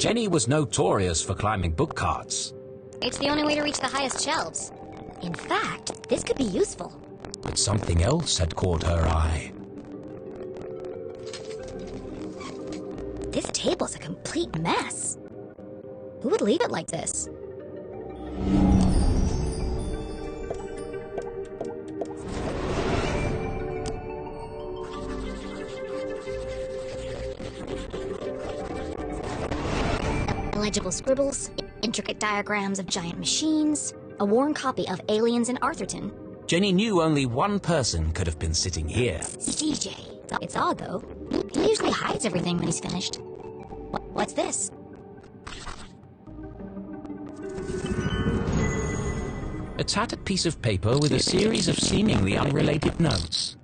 Jenny was notorious for climbing book carts. It's the only way to reach the highest shelves. In fact, this could be useful. But something else had caught her eye. This table's a complete mess. Who would leave it like this? Illegible scribbles, intricate diagrams of giant machines, a worn copy of Aliens in Arthurton. Jenny knew only one person could have been sitting here. CJ. It's odd, though. He usually hides everything when he's finished. What's this? A tattered piece of paper with a series of seemingly unrelated notes.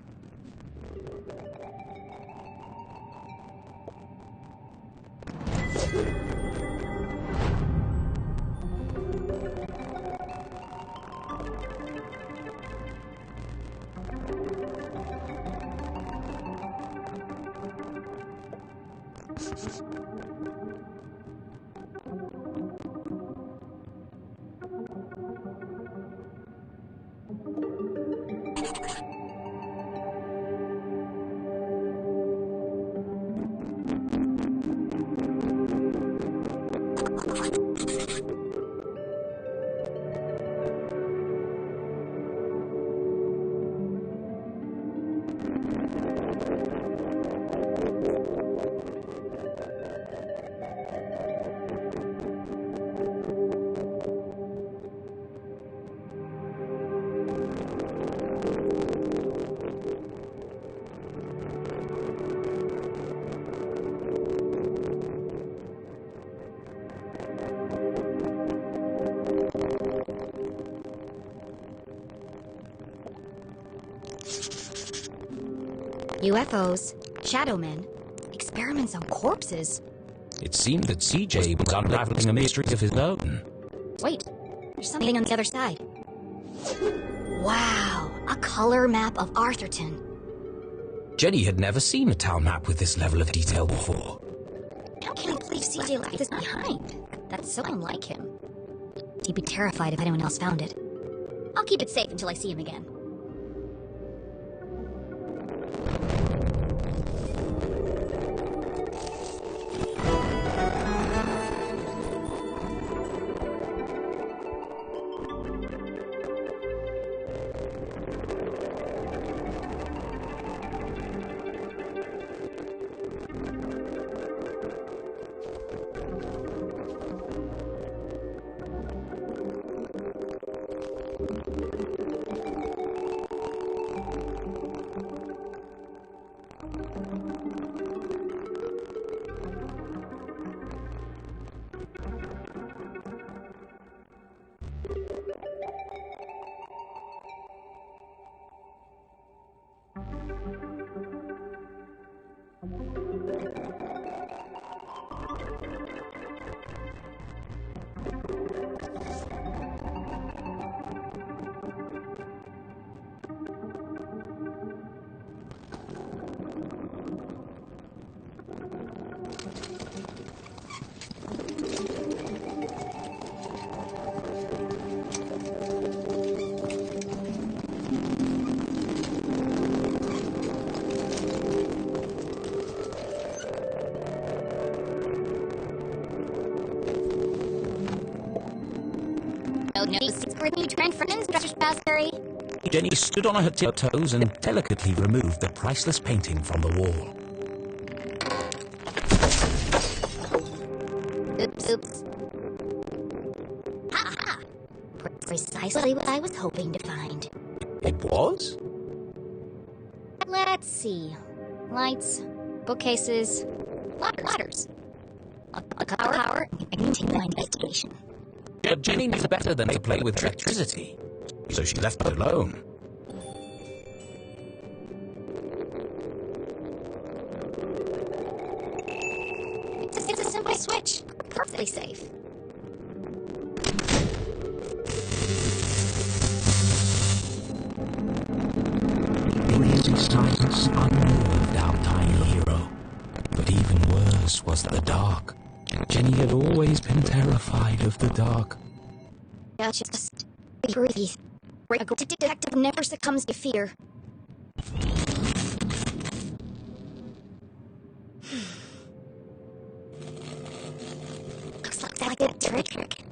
UFOs, shadow men, experiments on corpses. It seemed that CJ was unraveling a mystery of his own. Wait, there's something on the other side. Wow, a color map of Arthurton. Jenny had never seen a town map with this level of detail before. How can I believe CJ left this behind? That's so unlike him. He'd be terrified if anyone else found it. I'll keep it safe until I see him again. Jenny stood on her tiptoes and delicately removed the priceless painting from the wall. Oops. Ha ha! Precisely what I was hoping to find. It was? Let's see. Lights, bookcases, ladders. A power, and continue my investigation. But Jenny knows better than to play with electricity, so she left it alone. It's a simple switch. Perfectly safe. In silence unmoved our tiny hero. But even worse was the dark. Jenny had always been terrified of the dark. Yeah, just breathe. A great detective never succumbs to fear. Looks like a trick.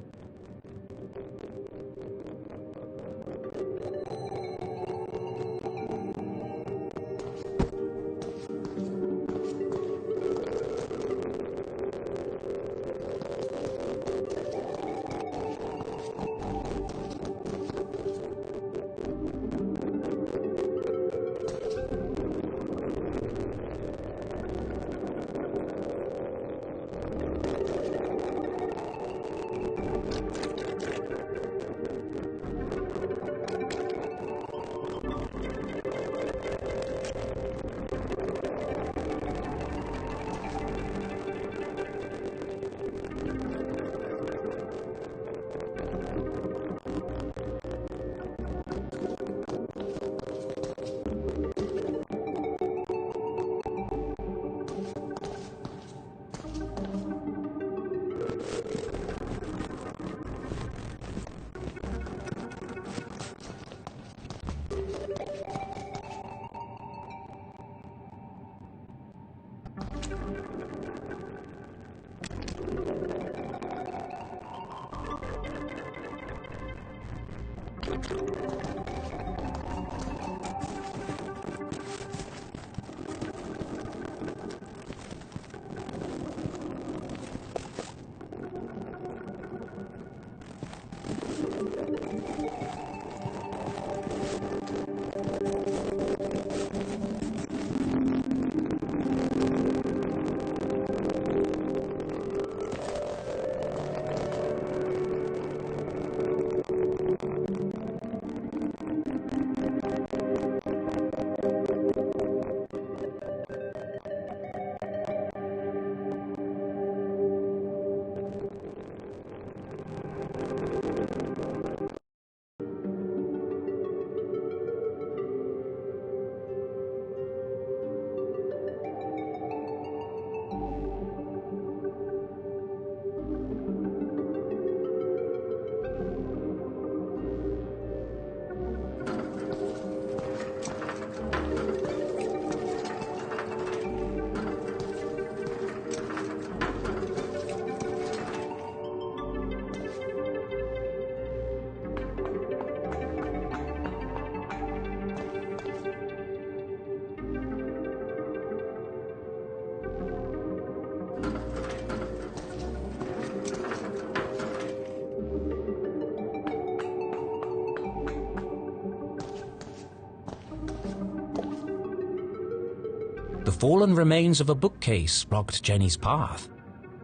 The fallen remains of a bookcase blocked Jenny's path.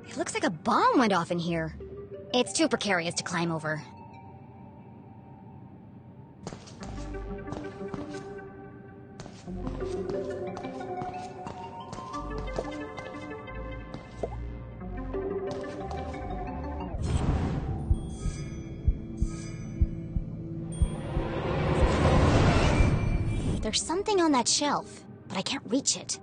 It looks like a bomb went off in here. It's too precarious to climb over. There's something on that shelf, but I can't reach it.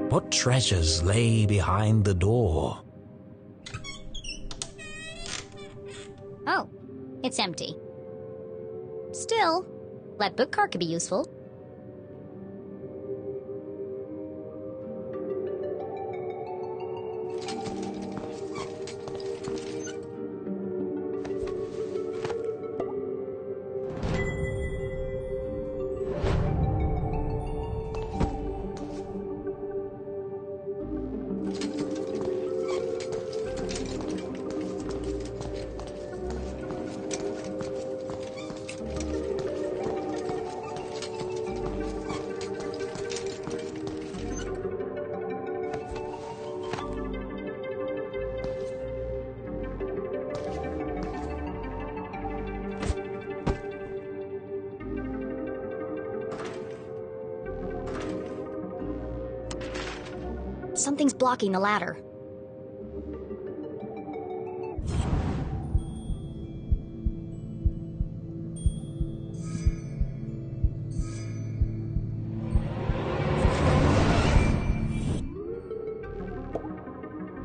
What treasures lay behind the door? Oh, it's empty. Still, that bookcart could be useful. Something's blocking the ladder.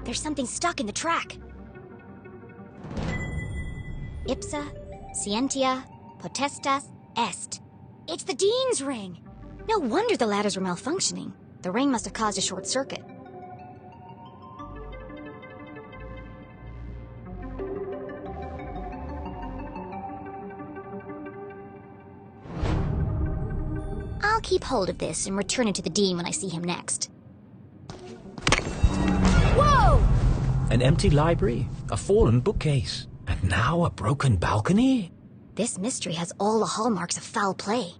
There's something stuck in the track. Ipsa, scientia, potestas, est. It's the Dean's ring! No wonder the ladders were malfunctioning. The ring must have caused a short circuit. I'll keep hold of this and return it to the Dean when I see him next. Whoa! An empty library, a fallen bookcase, and now a broken balcony? This mystery has all the hallmarks of foul play.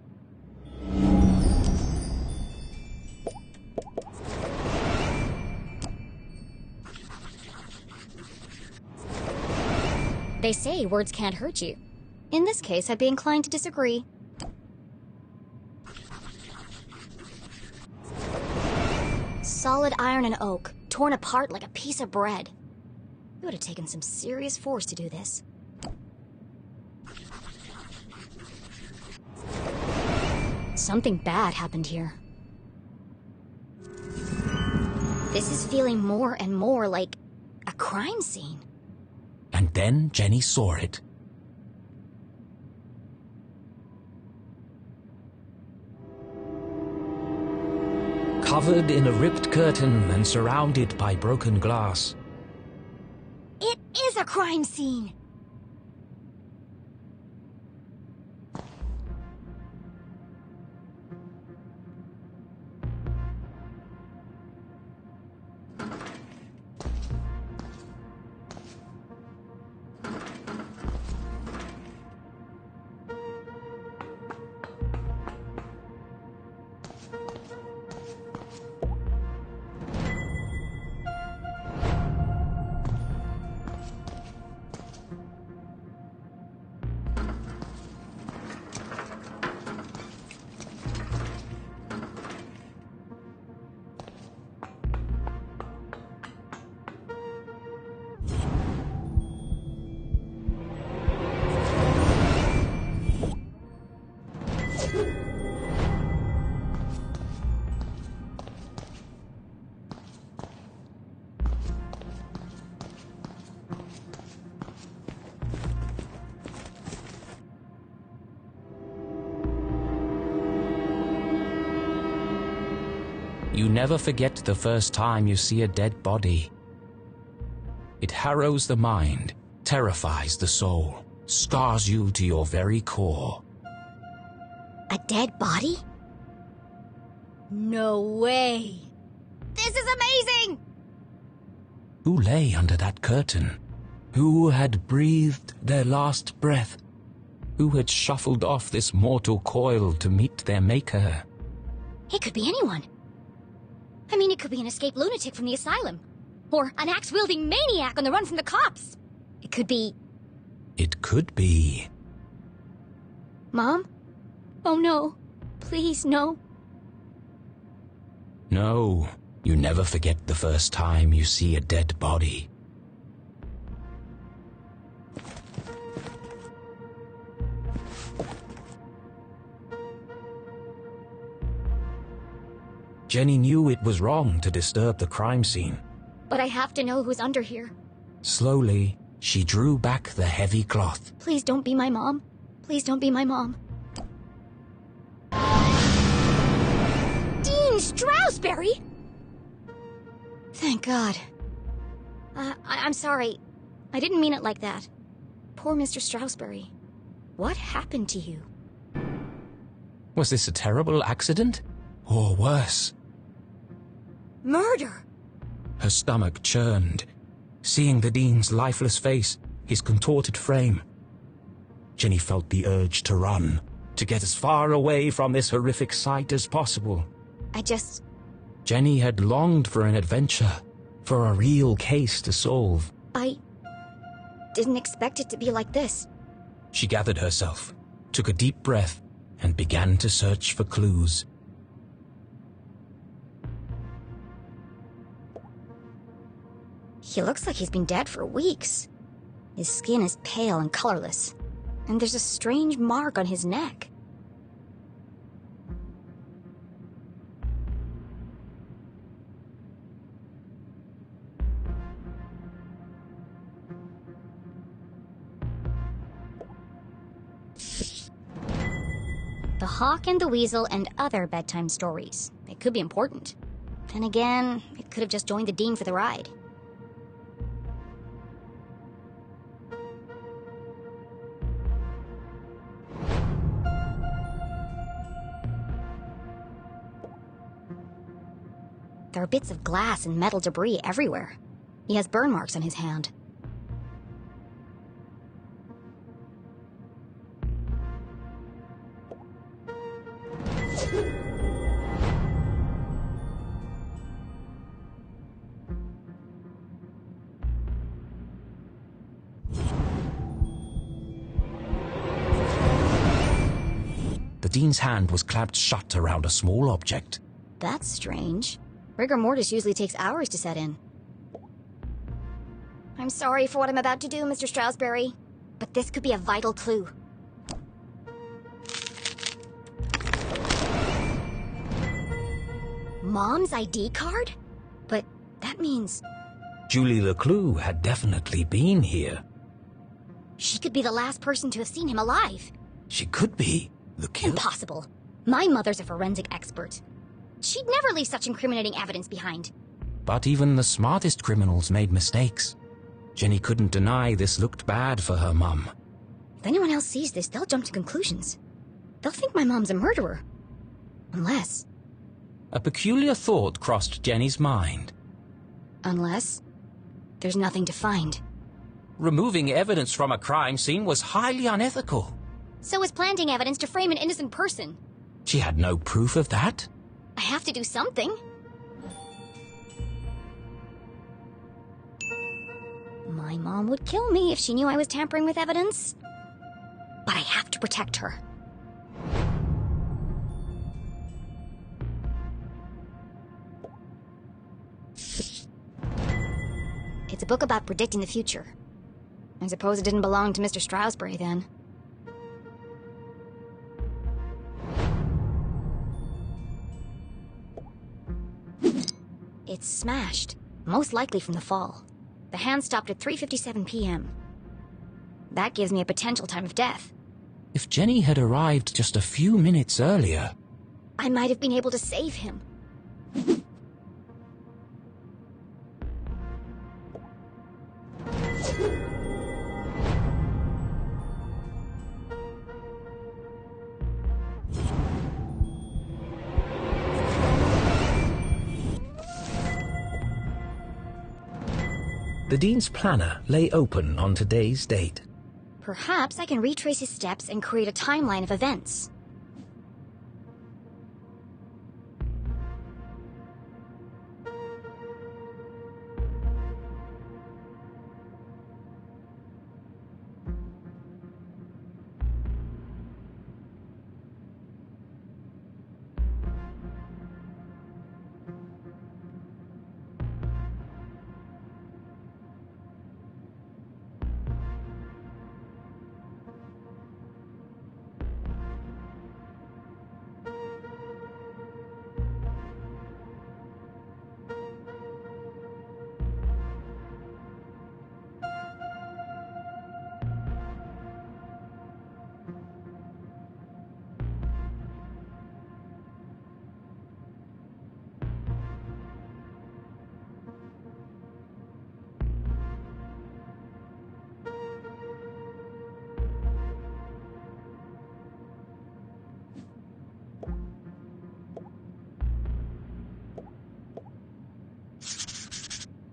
They say words can't hurt you. In this case, I'd be inclined to disagree. Solid iron and oak, torn apart like a piece of bread. It would have taken some serious force to do this. Something bad happened here. This is feeling more and more like a crime scene. And then Jenny saw it. Covered in a ripped curtain and surrounded by broken glass. It is a crime scene! You never forget the first time you see a dead body. It harrows the mind, terrifies the soul, scars you to your very core. A dead body? No way! This is amazing! Who lay under that curtain? Who had breathed their last breath? Who had shuffled off this mortal coil to meet their maker? It could be anyone. I mean, it could be an escaped lunatic from the asylum. Or an axe-wielding maniac on the run from the cops. It could be... It could be... Mom? Oh no. Please, no. No, you never forget the first time you see a dead body. Jenny knew it was wrong to disturb the crime scene. But I have to know who's under here. Slowly, she drew back the heavy cloth. Please don't be my mom. Please don't be my mom. Dean Stroudsbury! Thank God. I'm sorry. I didn't mean it like that. Poor Mr. Stroudsbury. What happened to you? Was this a terrible accident? Or worse? Murder! Her stomach churned, seeing the Dean's lifeless face, his contorted frame. Jenny felt the urge to run, to get as far away from this horrific sight as possible. Jenny had longed for an adventure, for a real case to solve. I didn't expect it to be like this. She gathered herself, took a deep breath, and began to search for clues. He looks like he's been dead for weeks. His skin is pale and colorless, and there's a strange mark on his neck. The Hawk and the Weasel and other bedtime stories. It could be important. Then again, it could have just joined the Dean for the ride. There are bits of glass and metal debris everywhere. He has burn marks on his hand. The Dean's hand was clamped shut around a small object. That's strange. Rigor mortis usually takes hours to set in. I'm sorry for what I'm about to do, Mr. Stroudsbury, but this could be a vital clue. Mom's ID card? But that means... Julie LeClue had definitely been here. She could be the last person to have seen him alive. She could be. Impossible. My mother's a forensic expert. She'd never leave such incriminating evidence behind. But even the smartest criminals made mistakes. Jenny couldn't deny this looked bad for her mum. If anyone else sees this, they'll jump to conclusions. They'll think my mom's a murderer. Unless... A peculiar thought crossed Jenny's mind. Unless... there's nothing to find. Removing evidence from a crime scene was highly unethical. So is planting evidence to frame an innocent person. She had no proof of that. I have to do something. My mom would kill me if she knew I was tampering with evidence. But I have to protect her. It's a book about predicting the future. I suppose it didn't belong to Mr. Stroudsbury then. It's smashed, most likely from the fall. The hand stopped at 3:57 p.m. That gives me a potential time of death. If Jenny had arrived just a few minutes earlier... I might have been able to save him. The Dean's planner lay open on today's date. Perhaps I can retrace his steps and create a timeline of events.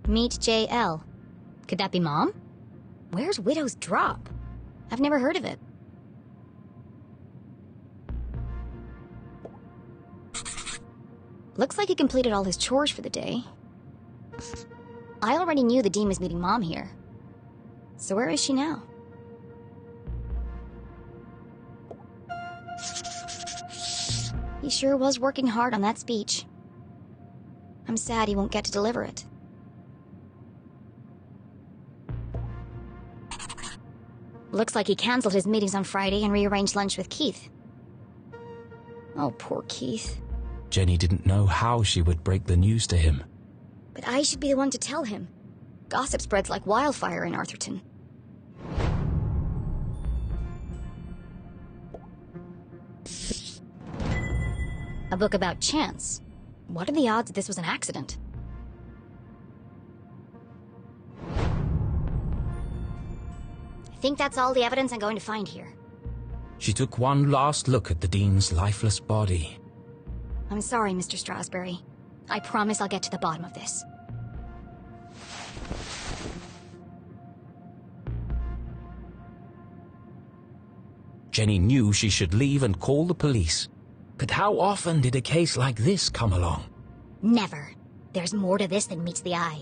Meet JL. Could that be Mom? Where's Widow's Drop? I've never heard of it. Looks like he completed all his chores for the day. I already knew the Dean was meeting Mom here. So where is she now? He sure was working hard on that speech. I'm sad he won't get to deliver it. Looks like he cancelled his meetings on Friday and rearranged lunch with Keith. Oh, poor Keith. Jenny didn't know how she would break the news to him. But I should be the one to tell him. Gossip spreads like wildfire in Arthurton. A book about chance. What are the odds that this was an accident? I think that's all the evidence I'm going to find here. She took one last look at the Dean's lifeless body. I'm sorry, Mr. Strasberry. I promise I'll get to the bottom of this. Jenny knew she should leave and call the police. But how often did a case like this come along? Never. There's more to this than meets the eye.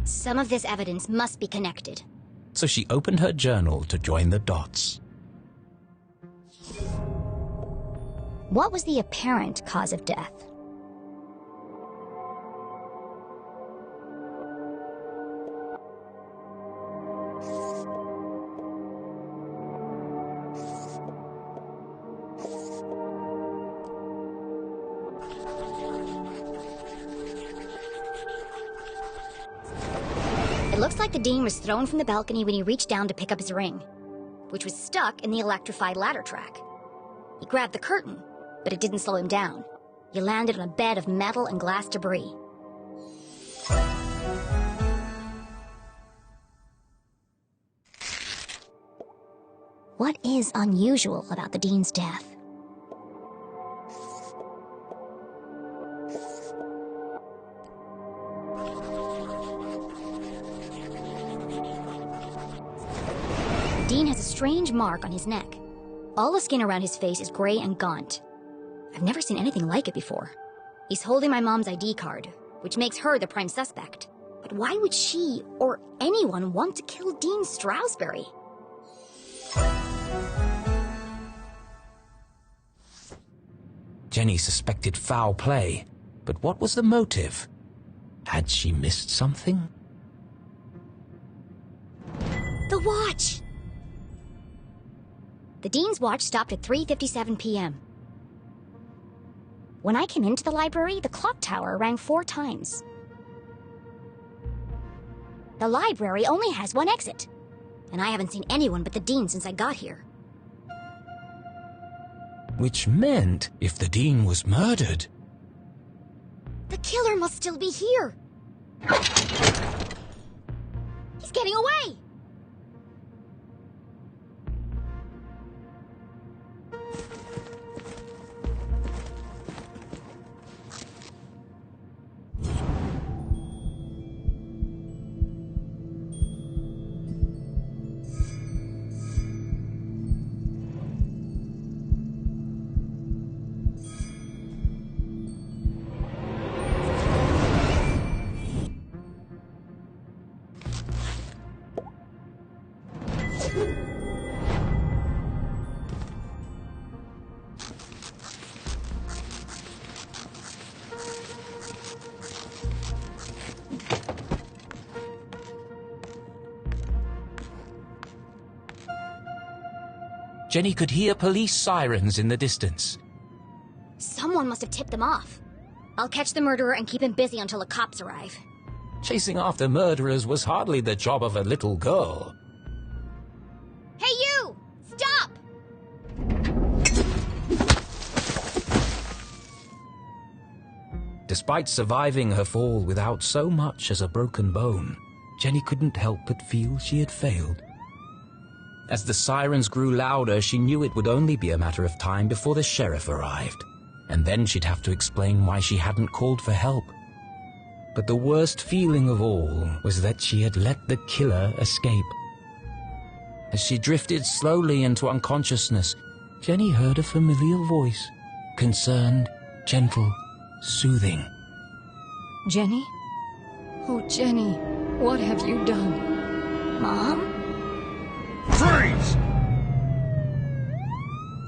Some of this evidence must be connected. So she opened her journal to join the dots. What was the apparent cause of death? It looks like the Dean was thrown from the balcony when he reached down to pick up his ring, which was stuck in the electrified ladder track. He grabbed the curtain, but it didn't slow him down. He landed on a bed of metal and glass debris. What is unusual about the Dean's death? Dean has a strange mark on his neck. All the skin around his face is gray and gaunt. I've never seen anything like it before. He's holding my mom's ID card, which makes her the prime suspect. But why would she, or anyone, want to kill Dean Strasberry? Jenny suspected foul play, but what was the motive? Had she missed something? The watch! The Dean's watch stopped at 3:57 p.m. When I came into the library, the clock tower rang 4 times. The library only has one exit, and I haven't seen anyone but the Dean since I got here. Which meant, if the Dean was murdered... The killer must still be here! He's getting away! Jenny could hear police sirens in the distance. Someone must have tipped them off. I'll catch the murderer and keep him busy until the cops arrive. Chasing after murderers was hardly the job of a little girl. Hey you! Stop! Despite surviving her fall without so much as a broken bone, Jenny couldn't help but feel she had failed. As the sirens grew louder, she knew it would only be a matter of time before the sheriff arrived. and then she'd have to explain why she hadn't called for help. But the worst feeling of all was that she had let the killer escape. As she drifted slowly into unconsciousness, Jenny heard a familiar voice, concerned, gentle, soothing. Jenny? Oh, Jenny, what have you done? Mom? Freeze!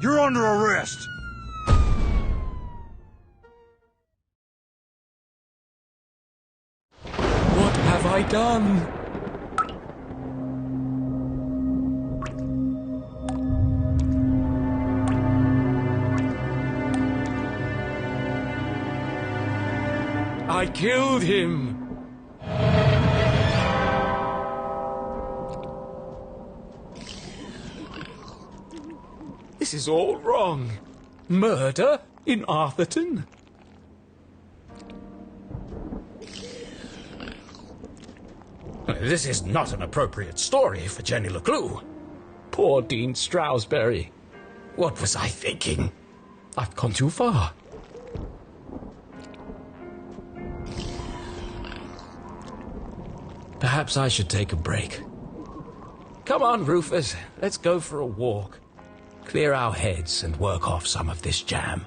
You're under arrest! What have I done? I killed him! This is all wrong. Murder in Arthurton? This is not an appropriate story for Jenny LeClue. Poor Dean Stroudsbury. What was I thinking? I've gone too far. Perhaps I should take a break. Come on, Rufus. Let's go for a walk. Clear our heads and work off some of this jam.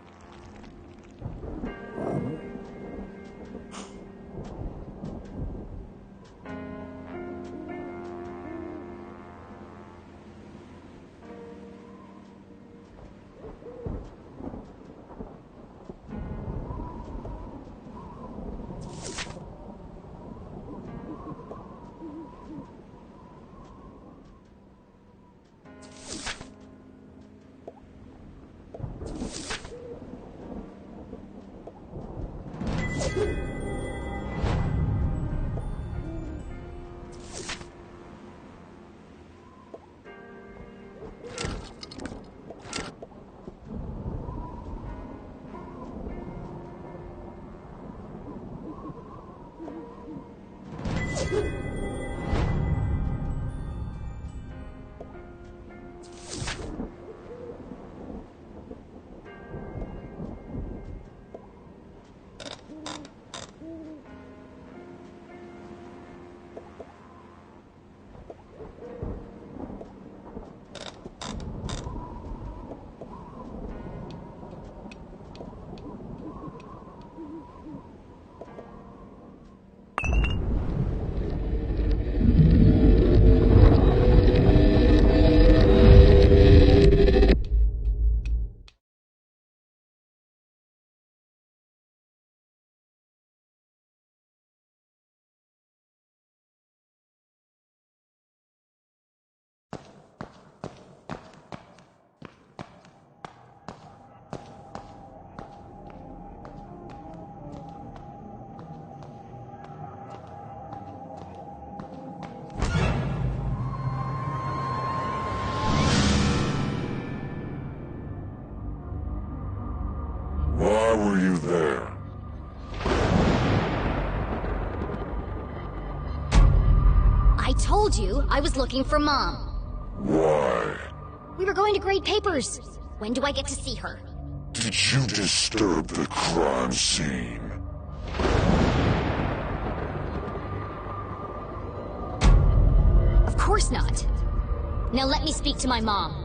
Why were you there? I told you I was looking for Mom. Why? We were going to grade papers. When do I get to see her? Did you disturb the crime scene? Of course not. Now let me speak to my mom.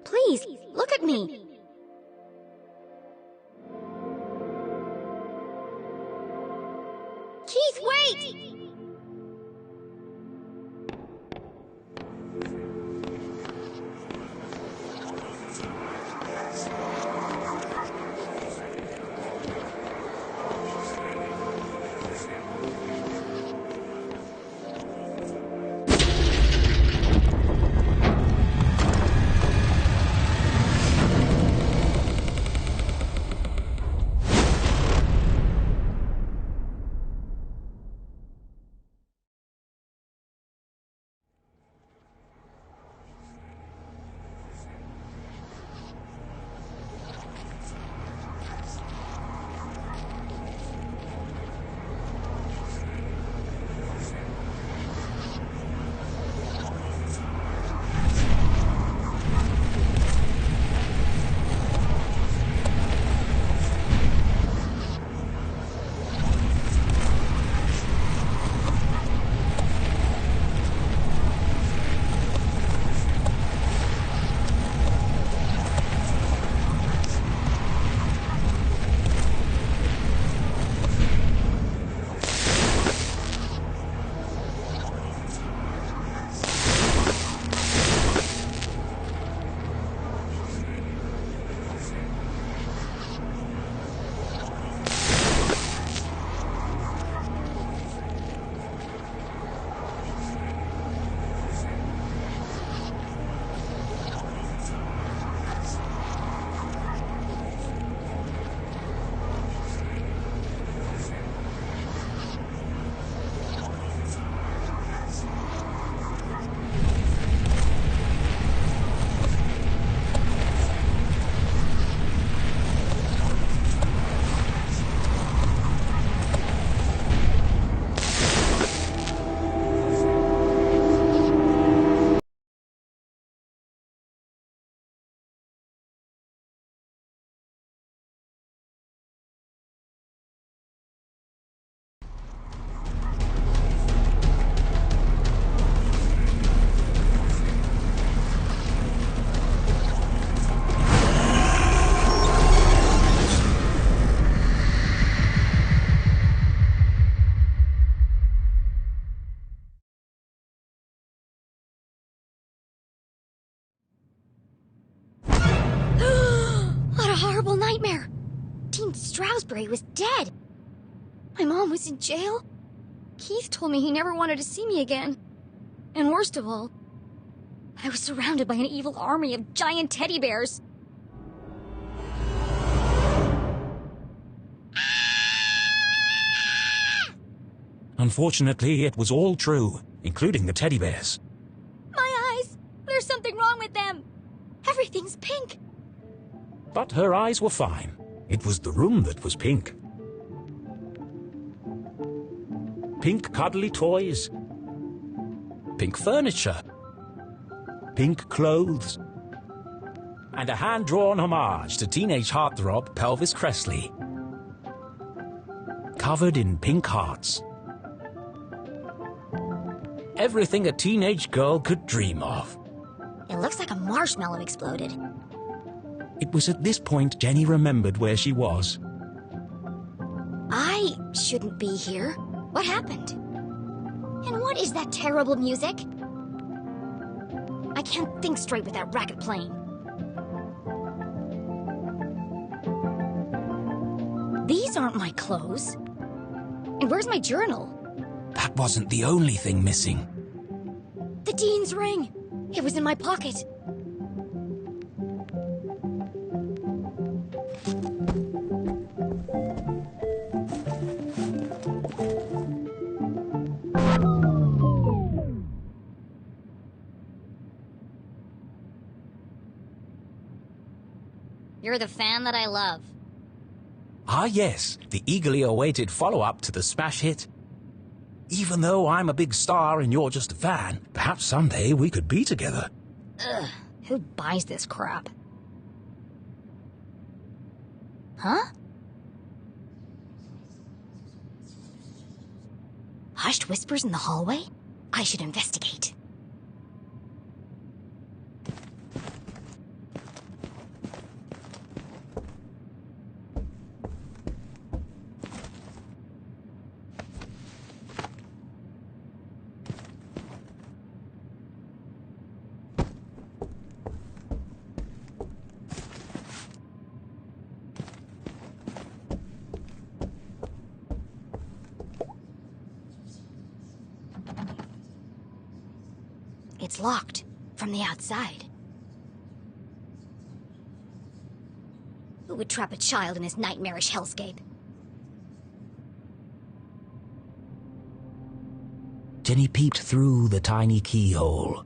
Please, look at me. Keith, wait! Horrible nightmare. Dean Stroudsbury was dead. My mom was in jail. Keith told me he never wanted to see me again. And worst of all, I was surrounded by an evil army of giant teddy bears. Unfortunately, it was all true, including the teddy bears. My eyes! There's something wrong with them. Everything's pink. But her eyes were fine. It was the room that was pink. Pink cuddly toys. Pink furniture. Pink clothes. And a hand-drawn homage to teenage heartthrob Pelvis Cressley. Covered in pink hearts. Everything a teenage girl could dream of. It looks like a marshmallow exploded. It was at this point Jenny remembered where she was. I shouldn't be here. What happened? And what is that terrible music? I can't think straight with that racket playing. These aren't my clothes. And where's my journal? That wasn't the only thing missing. The Dean's ring. It was in my pocket. You're the fan that I love. Ah yes, the eagerly awaited follow-up to the smash hit. Even though I'm a big star and you're just a fan, perhaps someday we could be together. Ugh, who buys this crap? Huh? Hushed whispers in the hallway? I should investigate. It's locked from the outside. Who would trap a child in this nightmarish hellscape? Jenny peeped through the tiny keyhole.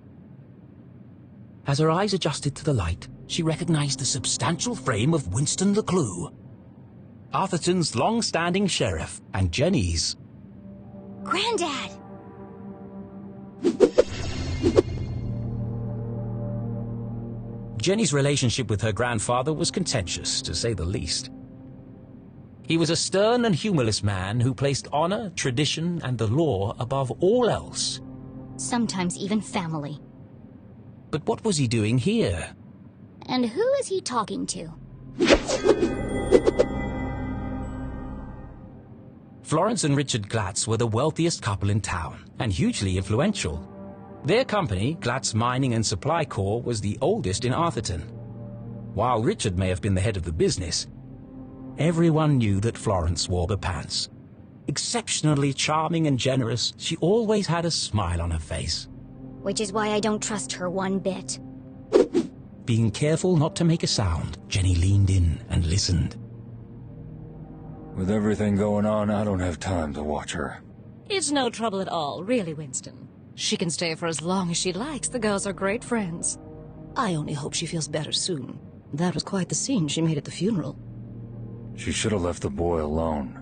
As her eyes adjusted to the light, she recognized the substantial frame of Winston LeClue, Arthurton's long-standing sheriff, and Jenny's. Granddad! Jenny's relationship with her grandfather was contentious, to say the least. He was a stern and humorless man who placed honor, tradition, and the law above all else. Sometimes even family. But what was he doing here? And who is he talking to? Florence and Richard Glatz were the wealthiest couple in town, and hugely influential. Their company, Glatz Mining and Supply Corps, was the oldest in Arthurton. While Richard may have been the head of the business, everyone knew that Florence wore the pants. Exceptionally charming and generous, she always had a smile on her face. Which is why I don't trust her one bit. Being careful not to make a sound, Jenny leaned in and listened. With everything going on, I don't have time to watch her. It's no trouble at all, really, Winston. She can stay for as long as she likes. The girls are great friends. I only hope she feels better soon. That was quite the scene she made at the funeral. She should have left the boy alone.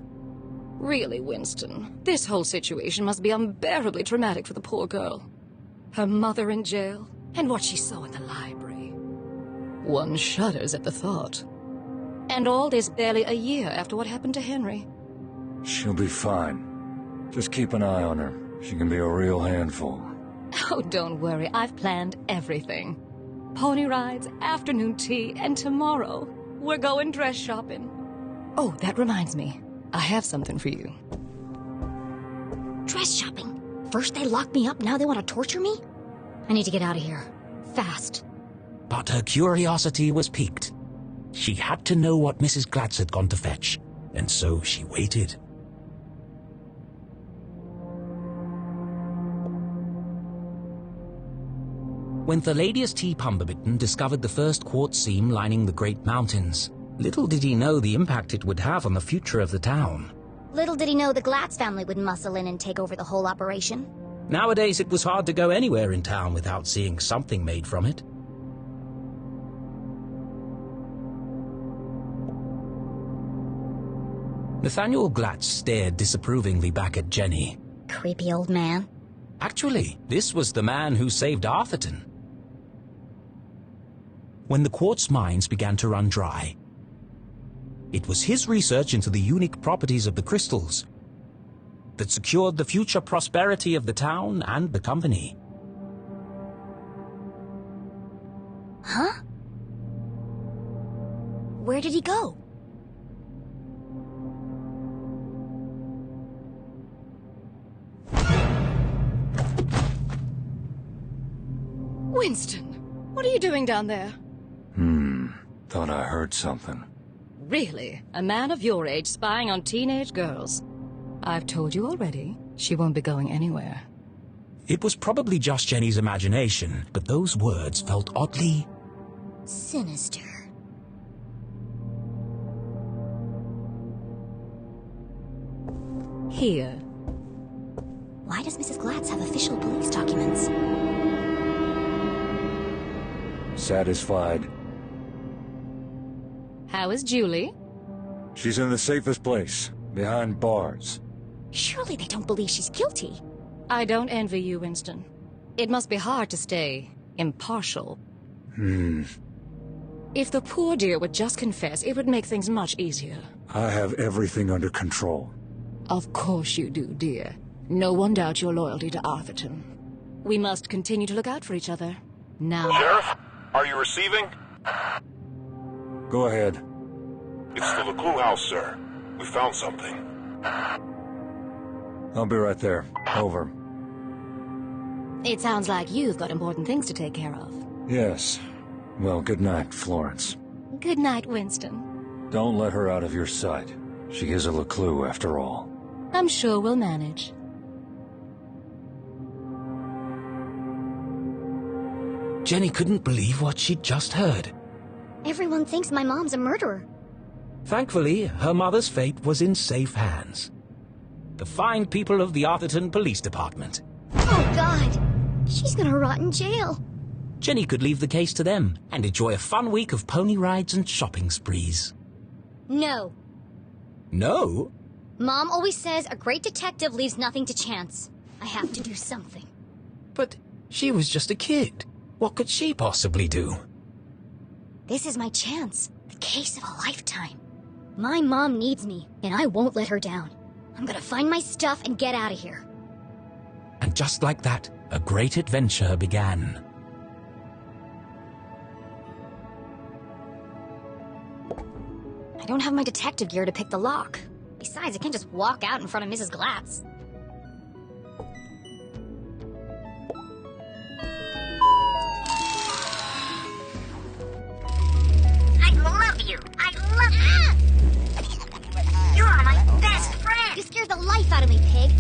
Really, Winston, this whole situation must be unbearably traumatic for the poor girl. Her mother in jail, and what she saw in the library. One shudders at the thought. And all this barely a year after what happened to Henry. She'll be fine. Just keep an eye on her. She can be a real handful. Oh, don't worry. I've planned everything. Pony rides, afternoon tea, and tomorrow we're going dress shopping. Oh, that reminds me. I have something for you. Dress shopping? First they locked me up, now they want to torture me? I need to get out of here. Fast. But her curiosity was piqued. She had to know what Mrs. Glatz had gone to fetch, and so she waited. When Thalladius T. Pumberbitten discovered the first quartz seam lining the Great Mountains, little did he know the impact it would have on the future of the town. Little did he know the Glatz family would muscle in and take over the whole operation. Nowadays it was hard to go anywhere in town without seeing something made from it. Nathaniel Glatz stared disapprovingly back at Jenny. Creepy old man. Actually, this was the man who saved Arthurton. When the quartz mines began to run dry, it was his research into the unique properties of the crystals that secured the future prosperity of the town and the company. Huh? Where did he go? Winston, what are you doing down there? Thought I heard something. Really? A man of your age spying on teenage girls? I've told you already, she won't be going anywhere. It was probably just Jenny's imagination, but those words felt oddly sinister. Here. Why does Mrs. Glatz have official police documents? Satisfied. How is Julie? She's in the safest place, behind bars. Surely they don't believe she's guilty. I don't envy you, Winston. It must be hard to stay impartial. If the poor dear would just confess, it would make things much easier. I have everything under control. Of course you do, dear. No one doubts your loyalty to Arthurton. We must continue to look out for each other. Now... Sheriff, are you receiving? Go ahead. It's the LeClue house, sir. We found something. I'll be right there. Over. It sounds like you've got important things to take care of. Yes. Well, good night, Florence. Good night, Winston. Don't let her out of your sight. She is a LeClue, after all. I'm sure we'll manage. Jenny couldn't believe what she'd just heard. Everyone thinks my mom's a murderer. Thankfully, her mother's fate was in safe hands. The fine people of the Arthurton Police Department. Oh, God! She's gonna rot in jail. Jenny could leave the case to them and enjoy a fun week of pony rides and shopping sprees. No. No? Mom always says a great detective leaves nothing to chance. I have to do something. But she was just a kid. What could she possibly do? This is my chance. The case of a lifetime. My mom needs me, and I won't let her down. I'm gonna find my stuff and get out of here. And just like that, a great adventure began. I don't have my detective gear to pick the lock. Besides, I can't just walk out in front of Mrs. Glatz. I love you. I love you. You're my best friend. You scared the life out of me, pig.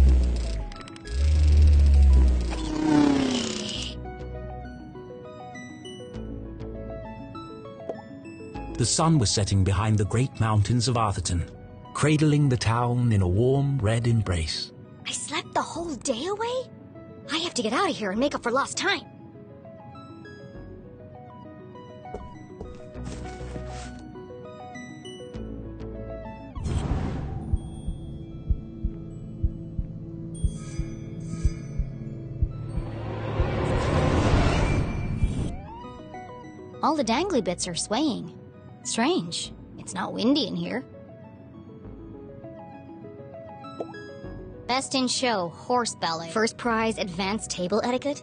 The sun was setting behind the great mountains of Arthurton, cradling the town in a warm red embrace. I slept the whole day away? I have to get out of here and make up for lost time. All the dangly bits are swaying. Strange. It's not windy in here. Best in show, horse ballet. First prize, advanced table etiquette.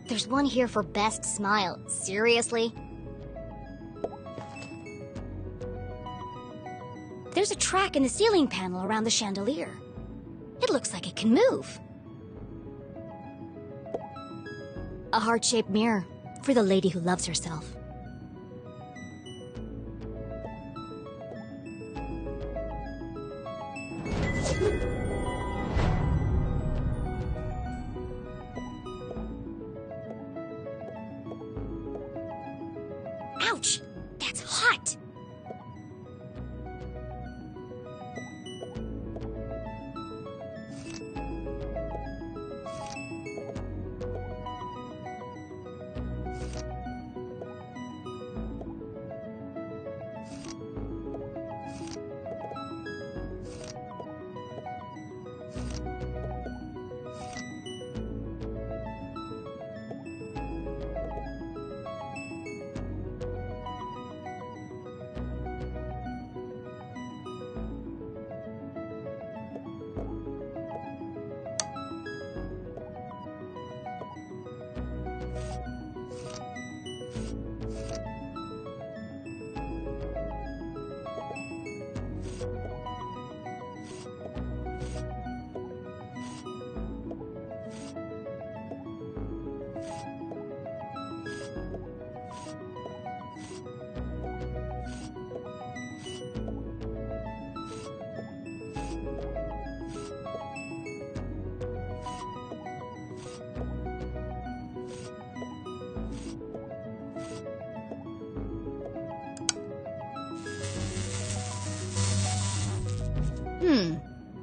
There's one here for best smile. Seriously? There's a track in the ceiling panel around the chandelier. It looks like it can move. A heart-shaped mirror for the lady who loves herself. Ouch! That's hot!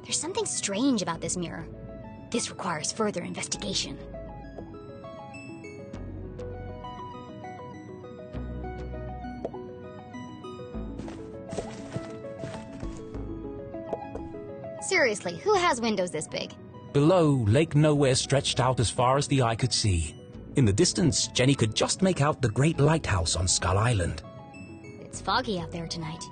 There's something strange about this mirror. This requires further investigation. Seriously, who has windows this big? Below, Lake Nowhere stretched out as far as the eye could see. In the distance, Jenny could just make out the great lighthouse on Skull Island. It's foggy out there tonight.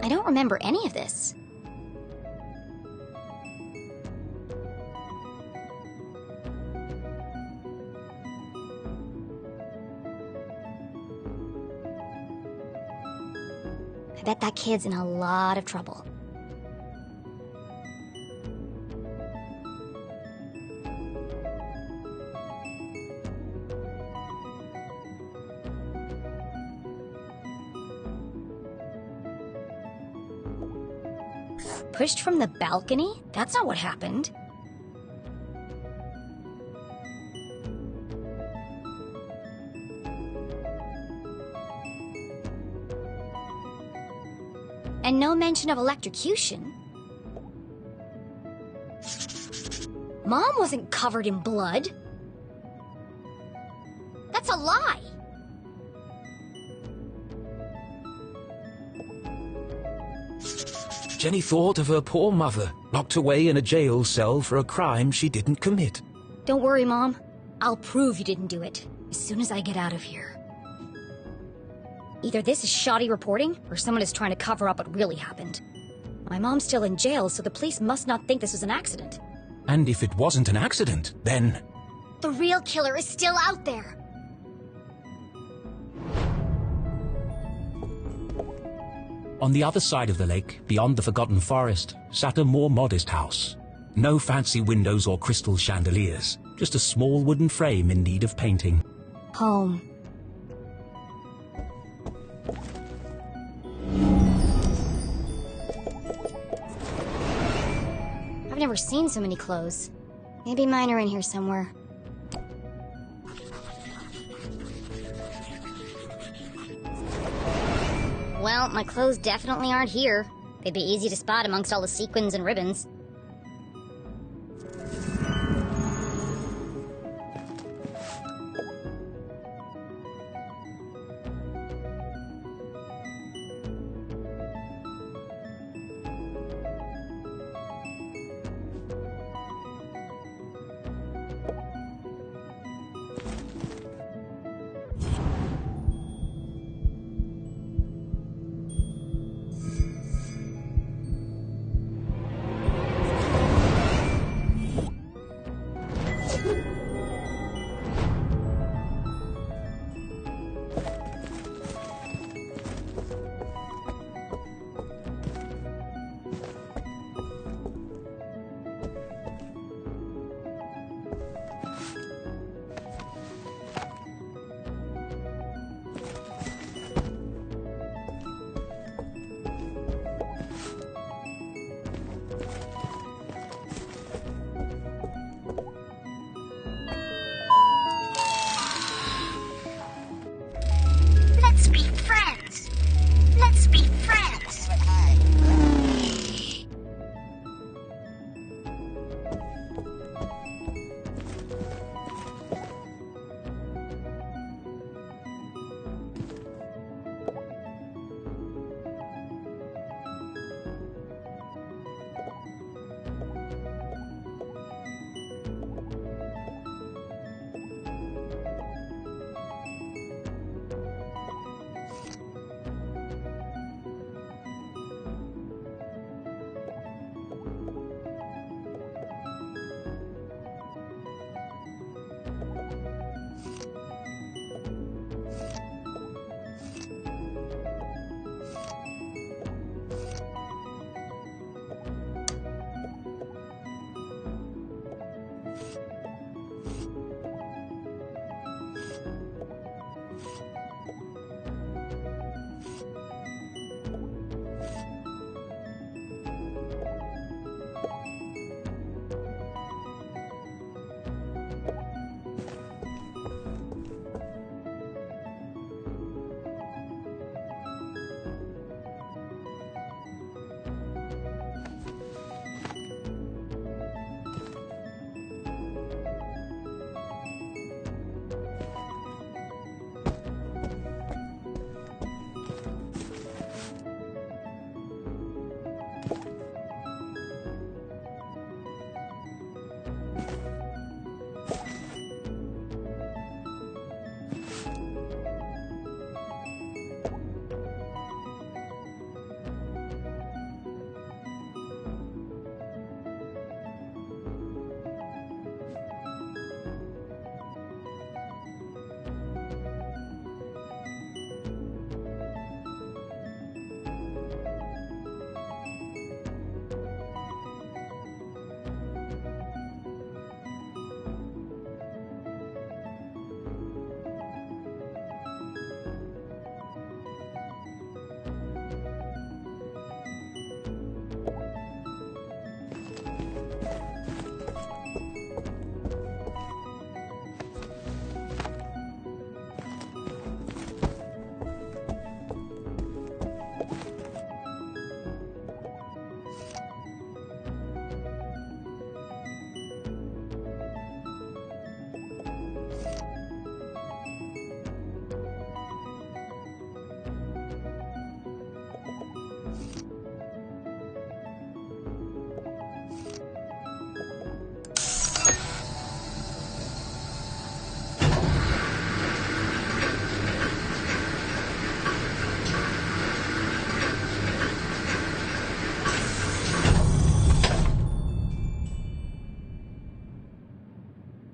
I don't remember any of this. I bet that kid's in a lot of trouble. Pushed from the balcony? That's not what happened. And no mention of electrocution. Mom wasn't covered in blood. That's a lie. Jenny thought of her poor mother, locked away in a jail cell for a crime she didn't commit. Don't worry, Mom. I'll prove you didn't do it as soon as I get out of here. Either this is shoddy reporting, or someone is trying to cover up what really happened. My mom's still in jail, so the police must not think this was an accident. And if it wasn't an accident, then... The real killer is still out there! On the other side of the lake, beyond the Forgotten Forest, sat a more modest house. No fancy windows or crystal chandeliers, just a small wooden frame in need of painting. Home. I've never seen so many clothes. Maybe mine are in here somewhere. Well, my clothes definitely aren't here. They'd be easy to spot amongst all the sequins and ribbons.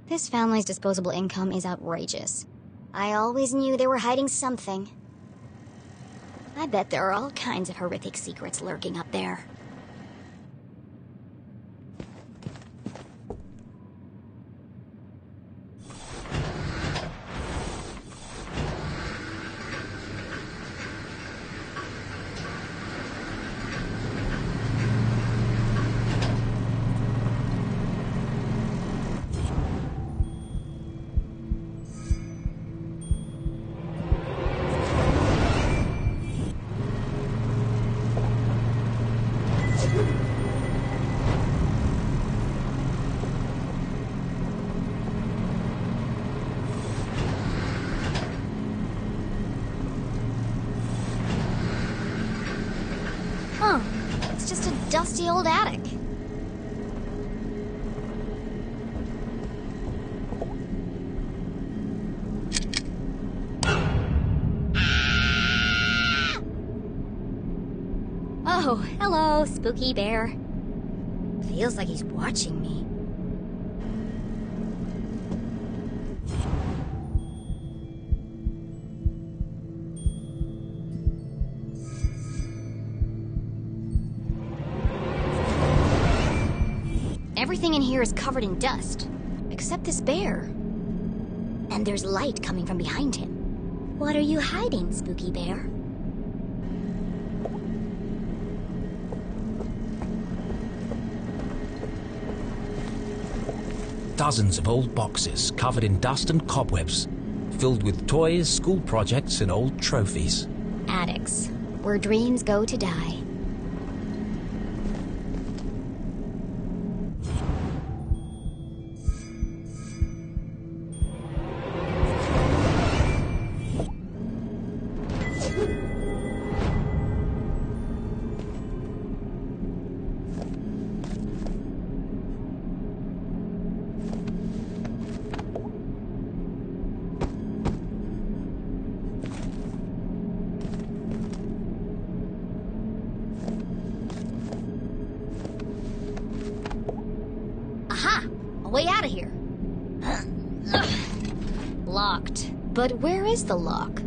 This family's disposable income is outrageous. I always knew they were hiding something. I bet there are all kinds of horrific secrets lurking up there. Huh. It's just a dusty old attic. Oh, hello, spooky bear. Feels like he's watching me. Everything in here is covered in dust, except this bear. And there's light coming from behind him. What are you hiding, spooky bear? Dozens of old boxes covered in dust and cobwebs, filled with toys, school projects, and old trophies. Attics, where dreams go to die. Aha! A way out of here. Locked. But where is the lock?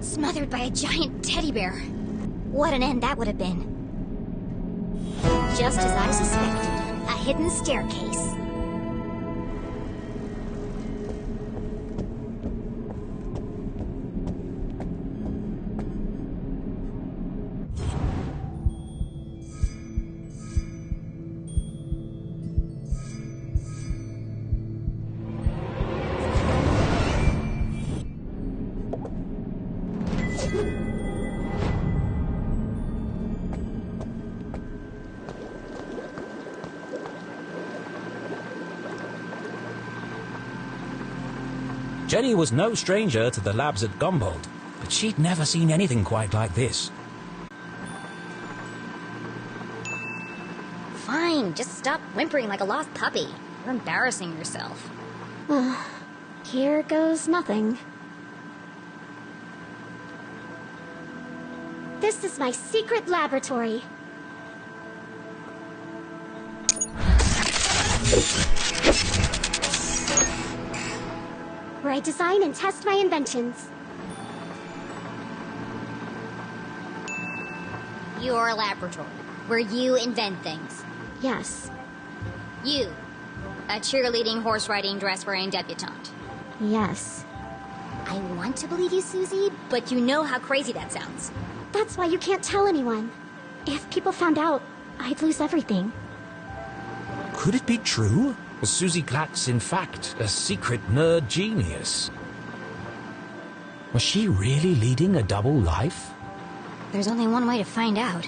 Smothered by a giant teddy bear. What an end that would have been. Just as I suspected, a hidden staircase. Jenny was no stranger to the labs at Gumboldt, but she'd never seen anything quite like this. Fine, just stop whimpering like a lost puppy. You're embarrassing yourself. Here goes nothing. This is my secret laboratory. Where I design and test my inventions. Your laboratory, where you invent things. Yes. You, a cheerleading, horse-riding, dress-wearing debutante. Yes. I want to believe you, Susie, but you know how crazy that sounds. That's why you can't tell anyone. If people found out, I'd lose everything. Could it be true? Was Susie Glatz, in fact, a secret nerd genius? Was she really leading a double life? There's only one way to find out.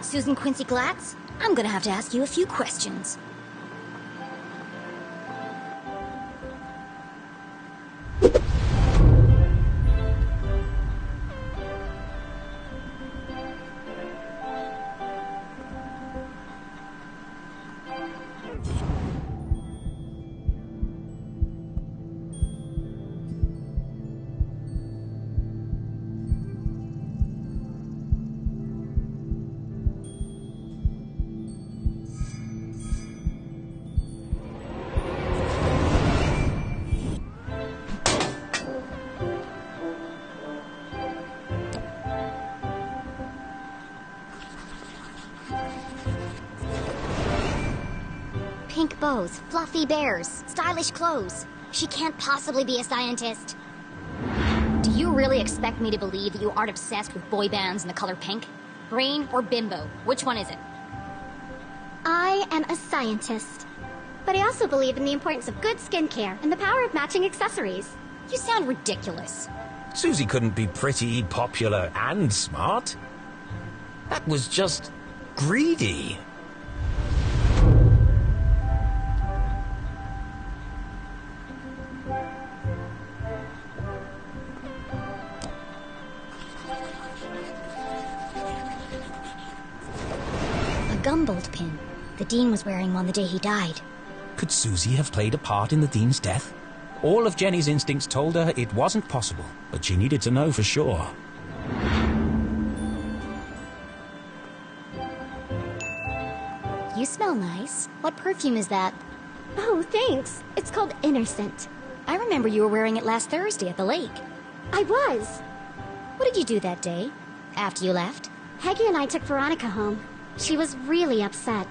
Susan Quincy Glatz, I'm gonna have to ask you a few questions. pink bows, fluffy bears, stylish clothes. She can't possibly be a scientist. Do you really expect me to believe that you aren't obsessed with boy bands and the color pink? Green or bimbo? Which one is it? I am a scientist. But I also believe in the importance of good skincare and the power of matching accessories. You sound ridiculous. Susie couldn't be pretty, popular, and smart. That was just greedy. A Gumboldt pin. The Dean was wearing one the day he died. Could Susie have played a part in the Dean's death? All of Jenny's instincts told her it wasn't possible, but she needed to know for sure. You smell nice. What perfume is that? Oh, thanks. It's called Innocent. I remember you were wearing it last Thursday at the lake. I was. What did you do that day, after you left? Peggy and I took Veronica home. She was really upset.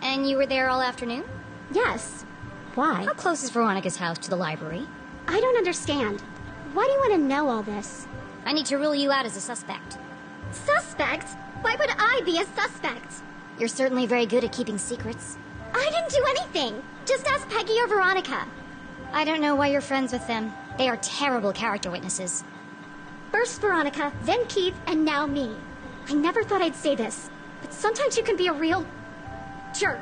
And you were there all afternoon? Yes. Why? How close is Veronica's house to the library? I don't understand. Why do you want to know all this? I need to rule you out as a suspect. Suspect? Why would I be a suspect? You're certainly very good at keeping secrets. I didn't do anything. Just ask Peggy or Veronica. I don't know why you're friends with them. They are terrible character witnesses. First Veronica, then Keith, and now me. I never thought I'd say this, but sometimes you can be a real jerk.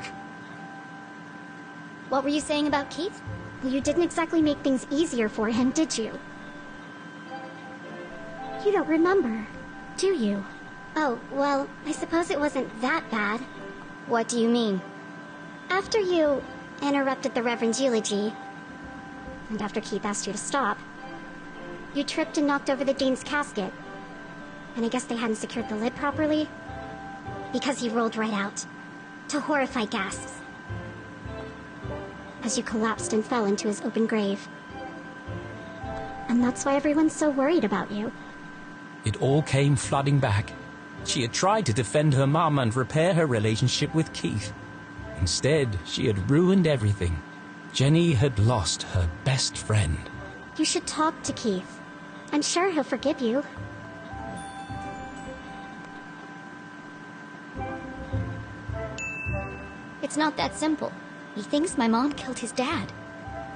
What were you saying about Keith? Well, you didn't exactly make things easier for him, did you? You don't remember, do you? Oh, well, I suppose it wasn't that bad. What do you mean? After you interrupted the Reverend's eulogy, and after Keith asked you to stop, you tripped and knocked over the Dean's casket. And I guess they hadn't secured the lid properly, because he rolled right out, to horrified gasps, as you collapsed and fell into his open grave. And that's why everyone's so worried about you. It all came flooding back. She had tried to defend her mum and repair her relationship with Keith. Instead, she had ruined everything. Jenny had lost her best friend. You should talk to Keith. I'm sure he'll forgive you. It's not that simple. He thinks my mom killed his dad.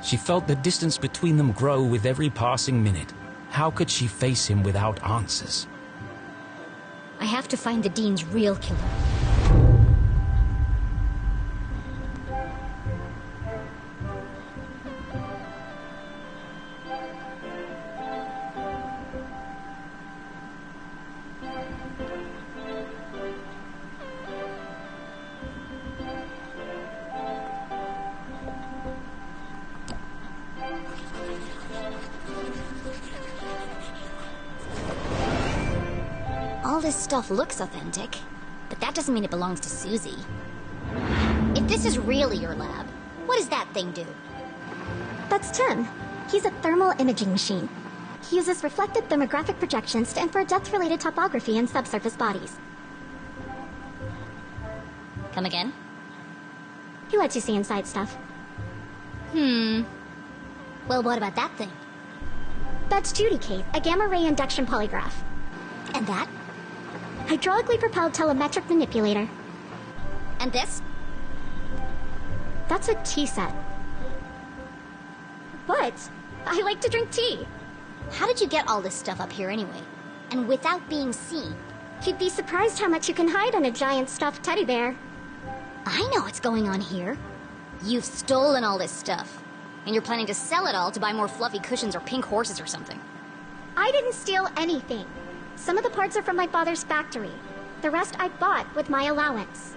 She felt the distance between them grow with every passing minute. How could she face him without answers? I have to find the Dean's real killer. All this stuff looks authentic, but that doesn't mean it belongs to Susie. If this is really your lab, what does that thing do? That's Tim. He's a thermal imaging machine. He uses reflected thermographic projections to infer depth-related topography in subsurface bodies. Come again? He lets you see inside stuff. Well, what about that thing? That's Judy Cave, a gamma-ray induction polygraph. And that? Hydraulically propelled telemetric manipulator. And this? That's a tea set. What? I like to drink tea. How did you get all this stuff up here anyway? And without being seen? You'd be surprised how much you can hide on a giant stuffed teddy bear. I know what's going on here. You've stolen all this stuff. And you're planning to sell it all to buy more fluffy cushions or pink horses or something. I didn't steal anything. Some of the parts are from my father's factory. The rest I bought with my allowance.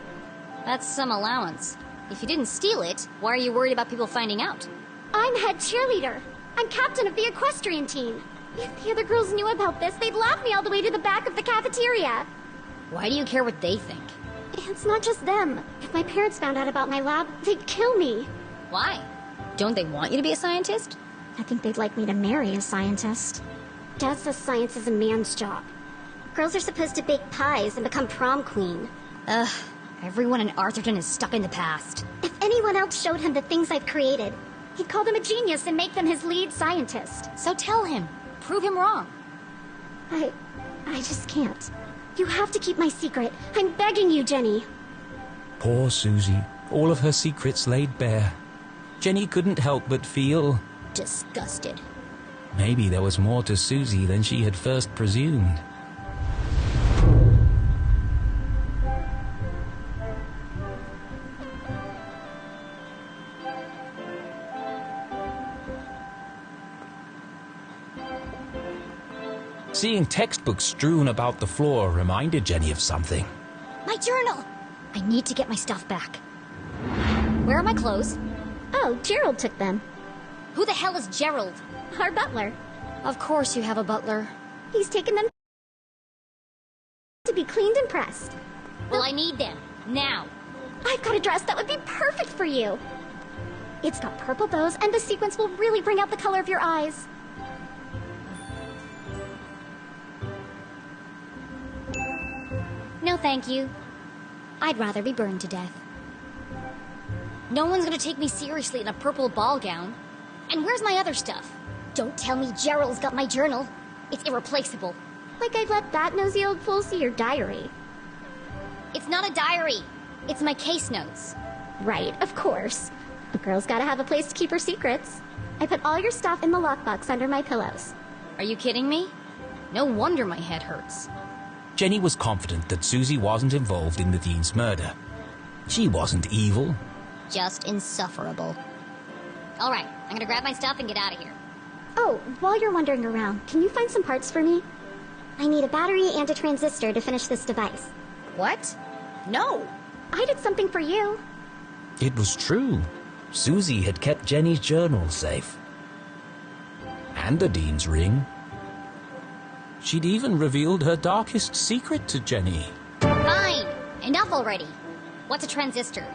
That's some allowance. If you didn't steal it, why are you worried about people finding out? I'm head cheerleader. I'm captain of the equestrian team. If the other girls knew about this, they'd laugh me all the way to the back of the cafeteria. Why do you care what they think? It's not just them. If my parents found out about my lab, they'd kill me. Why? Don't they want you to be a scientist? I think they'd like me to marry a scientist. Dad says science is a man's job. Girls are supposed to bake pies and become prom queen. Ugh, Everyone in Arthurton is stuck in the past. If anyone else showed him the things I've created, he'd call them a genius and make them his lead scientist. So tell him. Prove him wrong. I just can't. You have to keep my secret. I'm begging you, Jenny. Poor Susie. All of her secrets laid bare. Jenny couldn't help but feel... disgusted. Maybe there was more to Susie than she had first presumed. Seeing textbooks strewn about the floor reminded Jenny of something. My journal! I need to get my stuff back. Where are my clothes? Oh, Gerald took them. Who the hell is Gerald? Our butler. Of course you have a butler. He's taken them to be cleaned and pressed. Well, I need them. Now. I've got a dress that would be perfect for you. It's got purple bows, and the sequins will really bring out the color of your eyes. No, thank you. I'd rather be burned to death. No one's gonna take me seriously in a purple ball gown. And where's my other stuff? Don't tell me Gerald's got my journal. It's irreplaceable. Like I'd let that nosy old fool see your diary. It's not a diary. It's my case notes. Right, of course. A girl's gotta have a place to keep her secrets. I put all your stuff in the lockbox under my pillows. Are you kidding me? No wonder my head hurts. Jenny was confident that Susie wasn't involved in the Dean's murder. She wasn't evil. Just insufferable. All right, I'm gonna grab my stuff and get out of here. Oh, while you're wandering around, can you find some parts for me? I need a battery and a transistor to finish this device. What? No! I did something for you. It was true. Susie had kept Jenny's journal safe. And the Dean's ring. She'd even revealed her darkest secret to Jenny. Fine! Enough already. What's a transistor?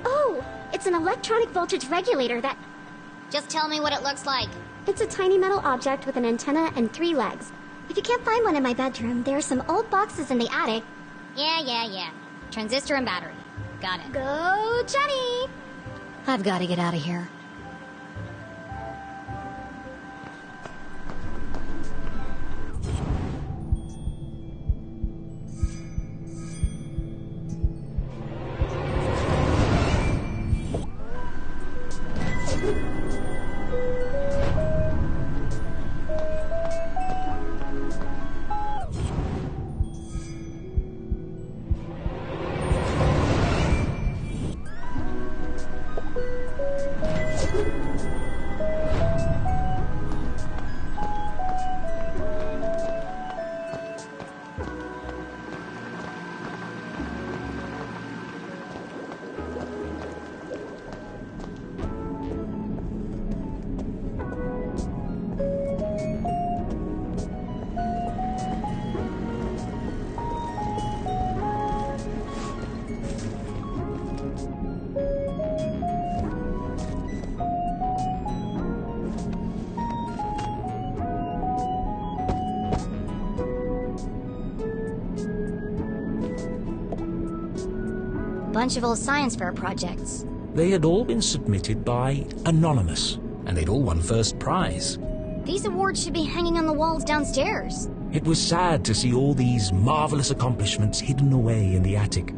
Oh, it's an electronic voltage regulator that... Just tell me what it looks like. It's a tiny metal object with an antenna and 3 legs. If you can't find one in my bedroom, there are some old boxes in the attic. Yeah. Transistor and battery. Got it. Go, Jenny! I've got to get out of here. Bunch of old science fair projects. They had all been submitted by Anonymous, and they'd all won first prize. These awards should be hanging on the walls downstairs. It was sad to see all these marvelous accomplishments hidden away in the attic.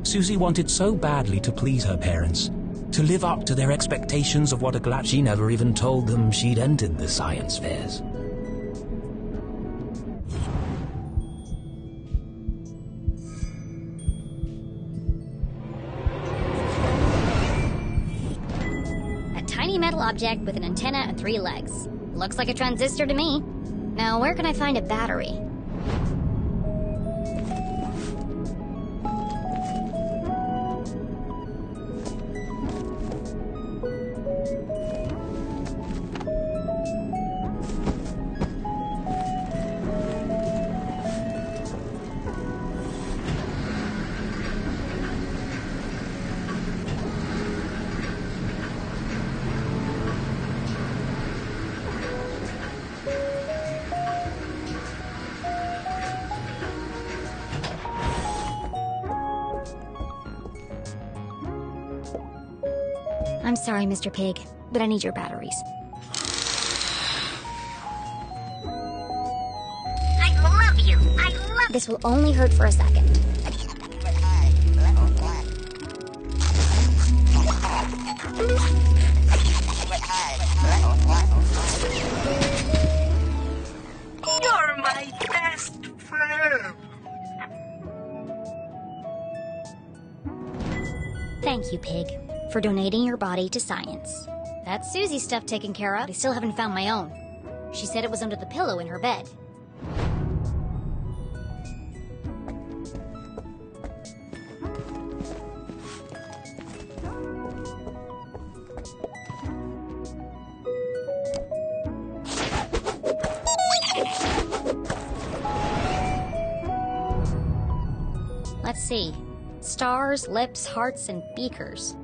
Susie wanted so badly to please her parents, to live up to their expectations of what a glad she never even told them she'd entered the science fairs. Metal object with an antenna and 3 legs. Looks like a transistor to me. Now, where can I find a battery? I'm sorry, Mr. Pig, but I need your batteries. I love you. I love. This will only hurt for a second. You're my best friend. Thank you, Pig, for donating your body to science. That's Susie's stuff taken care of. I still haven't found my own. She said it was under the pillow in her bed. Let's see. Stars, lips, hearts, and beakers.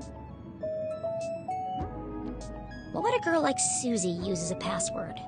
What would a girl like Susie use as a password?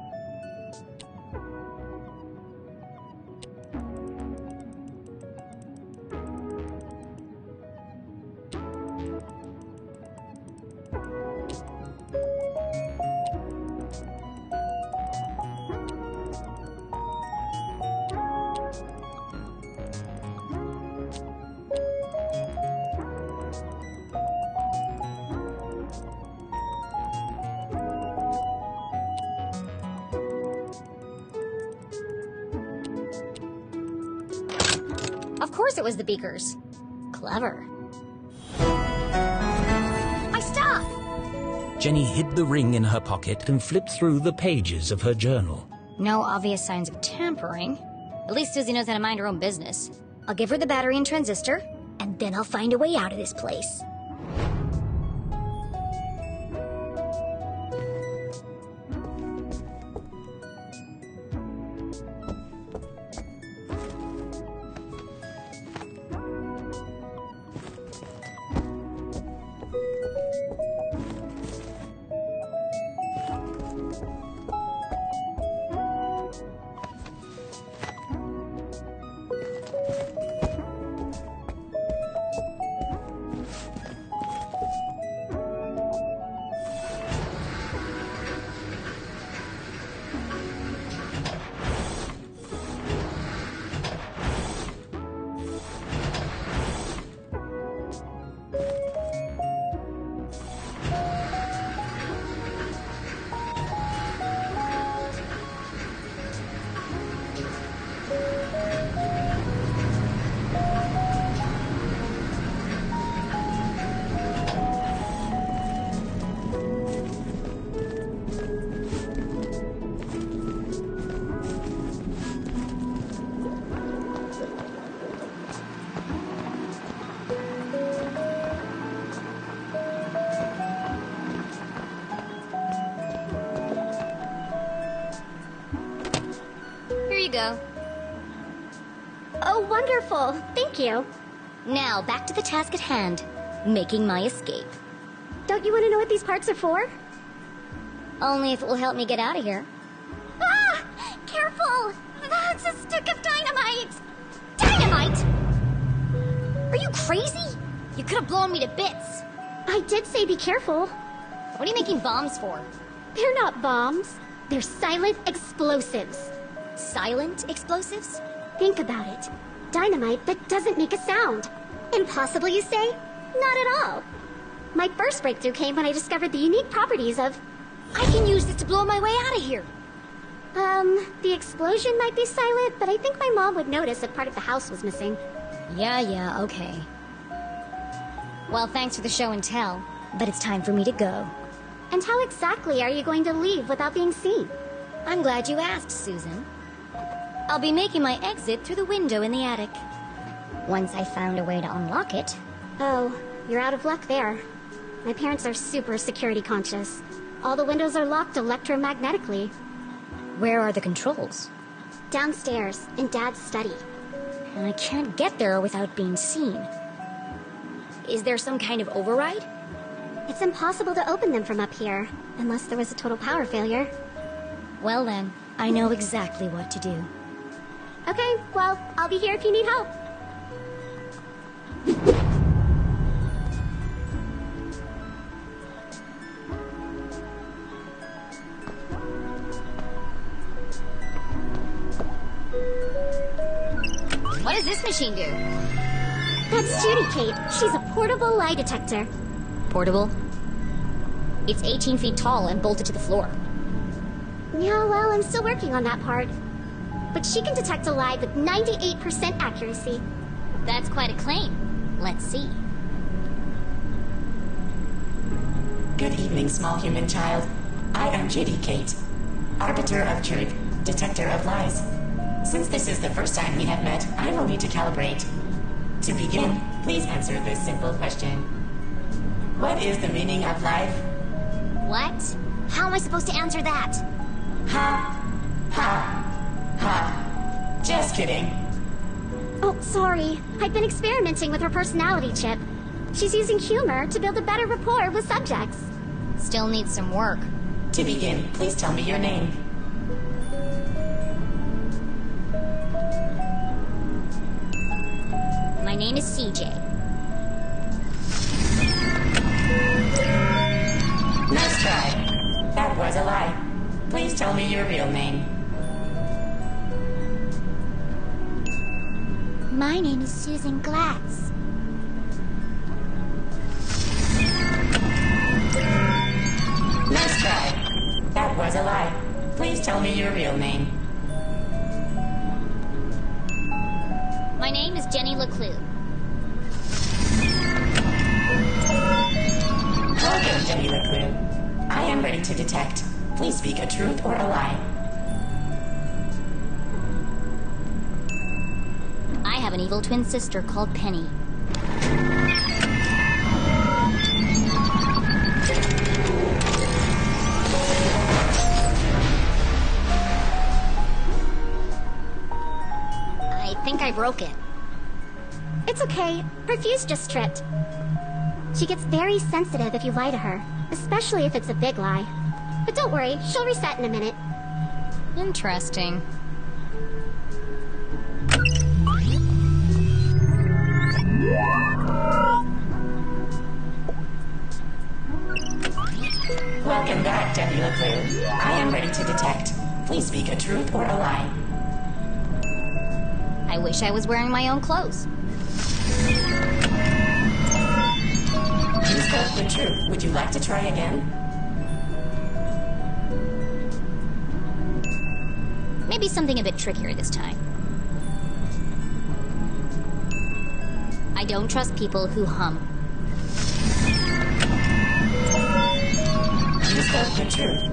Of course it was the beakers. Clever. My stuff! Jenny hid the ring in her pocket and flipped through the pages of her journal. No obvious signs of tampering. At least Susie knows how to mind her own business. I'll give her the battery and transistor, and then I'll find a way out of this place. Go. Oh, wonderful. Thank you. Now, back to the task at hand. Making my escape. Don't you want to know what these parts are for? Only if it will help me get out of here. Ah! Careful! That's a stick of dynamite! Dynamite! Are you crazy? You could have blown me to bits. I did say be careful. What are you making bombs for? They're not bombs. They're silent explosives. Silent explosives? Think about it. Dynamite that doesn't make a sound. Impossible, you say? Not at all. My first breakthrough came when I discovered the unique properties of... I can use this to blow my way out of here. The explosion might be silent, but I think my mom would notice if part of the house was missing. Yeah, okay. Well, thanks for the show and tell, but it's time for me to go. And how exactly are you going to leave without being seen? I'm glad you asked, Susan. I'll be making my exit through the window in the attic. Once I found a way to unlock it. Oh, you're out of luck there. My parents are super security conscious. All the windows are locked electromagnetically. Where are the controls? Downstairs, in Dad's study. And I can't get there without being seen. Is there some kind of override? It's impossible to open them from up here, unless there was a total power failure. Well then, I know exactly what to do. Okay, well, I'll be here if you need help. machine do? That's Judy, Kate. She's a portable lie detector. Portable? It's 18 feet tall and bolted to the floor. Yeah, well, I'm still working on that part. But she can detect a lie with 98% accuracy. That's quite a claim. Let's see. Good evening, small human child. I am Judy, Kate, arbiter of truth, detector of lies. Since this is the first time we have met, I will need to calibrate. To begin, please answer this simple question. What is the meaning of life? What? How am I supposed to answer that? Ha! Ha! Ha! Just kidding. Oh, sorry. I've been experimenting with her personality chip. She's using humor to build a better rapport with subjects. Still needs some work. To begin, please tell me your name. My name is CJ. Nice try. That was a lie. Please tell me your real name. My name is Susan Glass. Nice try. That was a lie. Please tell me your real name. My name is Jenny LeClue. Welcome, Jenny LeClue. I am ready to detect. Please speak a truth or a lie. I have an evil twin sister called Penny. I think I broke it. It's okay. Her fuse just tripped. She gets very sensitive if you lie to her, especially if it's a big lie. But don't worry, she'll reset in a minute. Interesting. Welcome back, Jenny LeClue. I am ready to detect. Please speak a truth or a lie. I wish I was wearing my own clothes. You spoke the truth. Would you like to try again? Maybe something a bit trickier this time. I don't trust people who hum. You spoke the truth.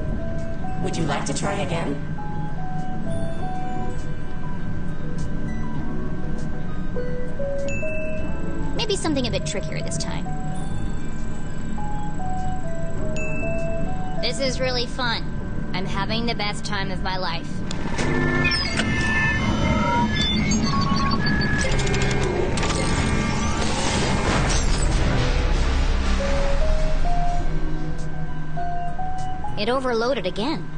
Would you like to try again? Maybe something a bit trickier this time. This is really fun. I'm having the best time of my life. It overloaded again.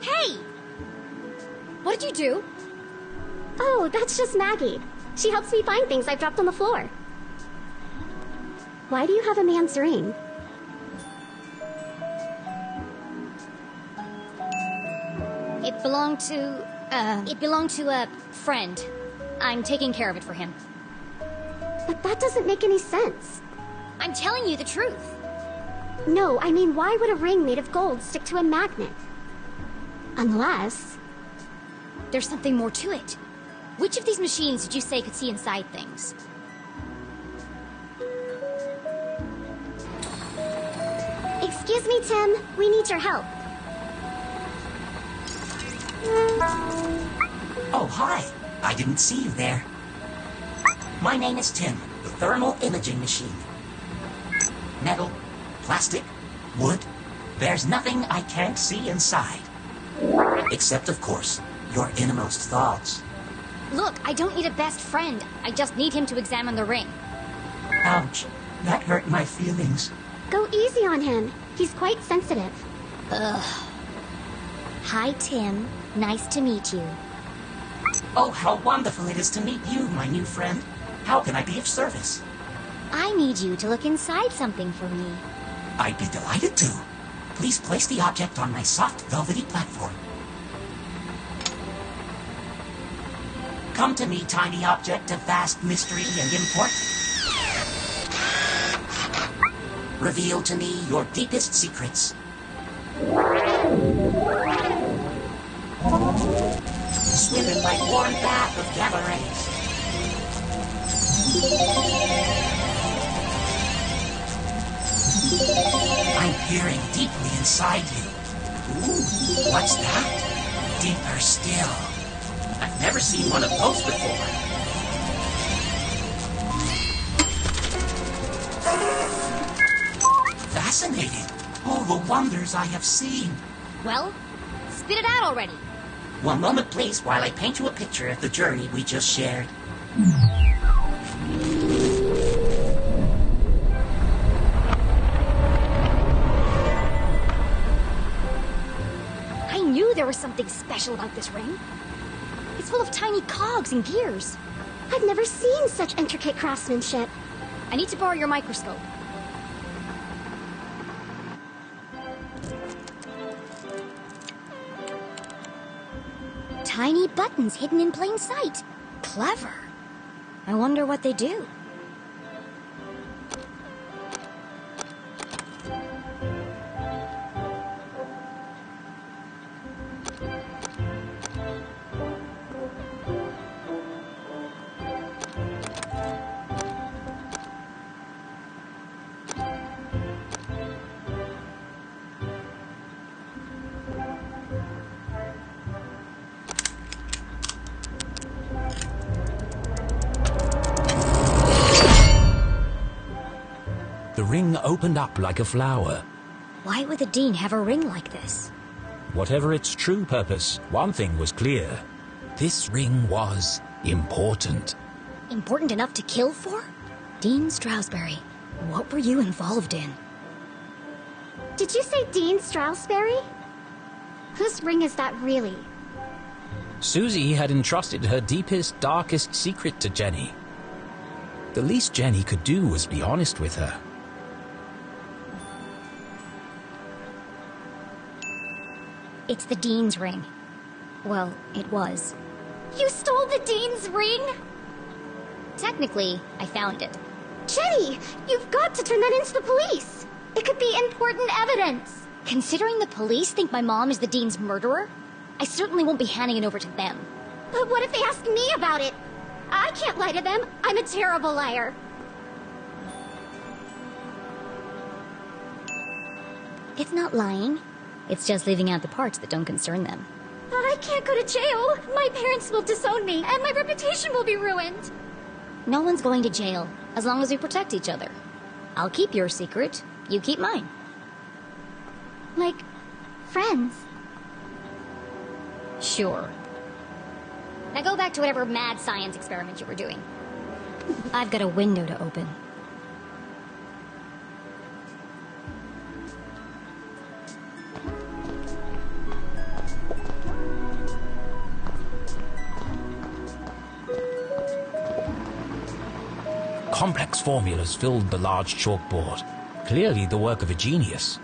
Hey! What did you do? Oh, that's just Maggie. She helps me find things I've dropped on the floor. Why do you have a man's ring? It belonged to a friend. I'm taking care of it for him. But that doesn't make any sense. I'm telling you the truth. No, I mean, why would a ring made of gold stick to a magnet? Unless... There's something more to it. Which of these machines did you say could see inside things? Excuse me, Tim. We need your help. Oh, hi. I didn't see you there. My name is Tim, the thermal imaging machine. Metal, plastic, wood. There's nothing I can't see inside. Except, of course, your innermost thoughts. Look, I don't need a best friend. I just need him to examine the ring. Ouch. That hurt my feelings. Go easy on him. He's quite sensitive. Ugh. Hi, Tim. Nice to meet you. Oh, how wonderful it is to meet you, my new friend. How can I be of service? I need you to look inside something for me. I'd be delighted to. Please place the object on my soft, velvety platform. Come to me, tiny object of vast mystery and import. Reveal to me your deepest secrets. Swim in my warm bath of gamma rays. I'm peering deeply inside you. Ooh, what's that? Deeper still. I've never seen one of those before. Fascinating. All the wonders I have seen. Well, spit it out already. One moment, please, while I paint you a picture of the journey we just shared. I knew there was something special about this ring. It's full of tiny cogs and gears. I've never seen such intricate craftsmanship. I need to borrow your microscope. Tiny buttons hidden in plain sight. Clever. I wonder what they do. The ring opened up like a flower. Why would the Dean have a ring like this? Whatever its true purpose, one thing was clear. This ring was important. Important enough to kill for? Dean Stroudsbury, what were you involved in? Did you say Dean Stroudsbury? Whose ring is that really? Susie had entrusted her deepest, darkest secret to Jenny. The least Jenny could do was be honest with her. It's the Dean's ring. Well, it was. You stole the Dean's ring? Technically, I found it. Jenny, you've got to turn that into the police. It could be important evidence. Considering the police think my mom is the Dean's murderer, I certainly won't be handing it over to them. But what if they ask me about it? I can't lie to them. I'm a terrible liar. It's not lying. It's just leaving out the parts that don't concern them. But I can't go to jail. My parents will disown me, and my reputation will be ruined. No one's going to jail, as long as we protect each other. I'll keep your secret. You keep mine. Like, friends. Sure. Now go back to whatever mad science experiment you were doing. I've got a window to open. Complex formulas filled the large chalkboard. Clearly the work of a genius.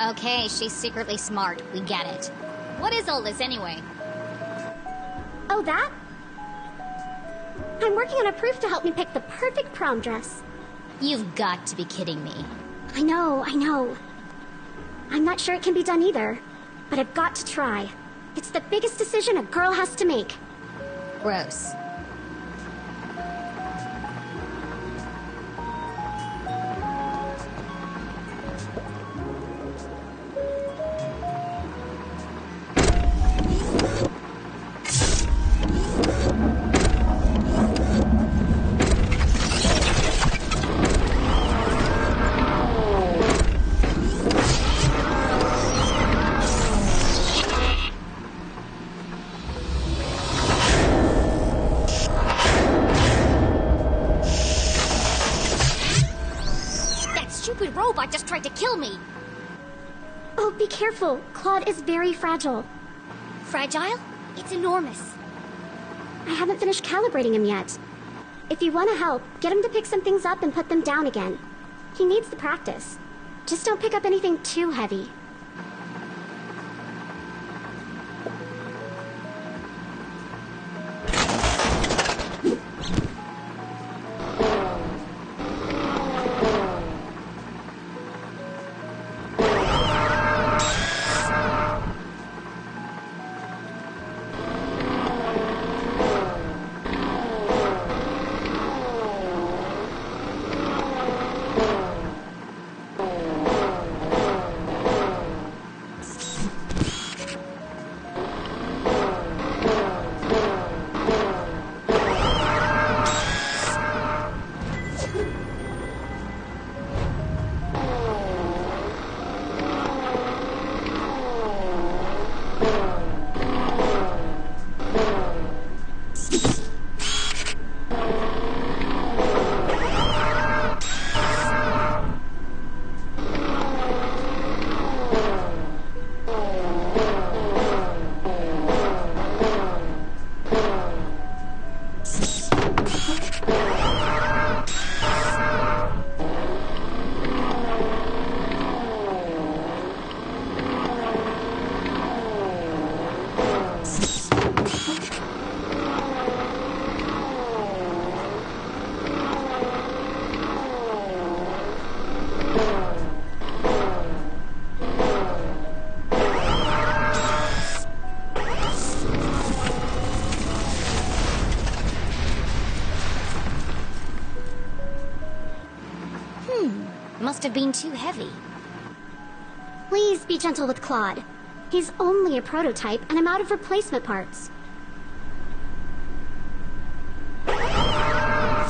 Okay, she's secretly smart. We get it. What is all this anyway? Oh, that? I'm working on a proof to help me pick the perfect prom dress. You've got to be kidding me. I know. I'm not sure it can be done either, but I've got to try. It's the biggest decision a girl has to make. Gross. Robot just tried to kill me. Oh, be careful. Claude is very fragile. Fragile? It's enormous. I haven't finished calibrating him yet. If you want to help, get him to pick some things up and put them down again. He needs the practice. Just don't pick up anything too heavy. Must have been too heavy. Please be gentle with Claude. He's only a prototype, and I'm out of replacement parts. I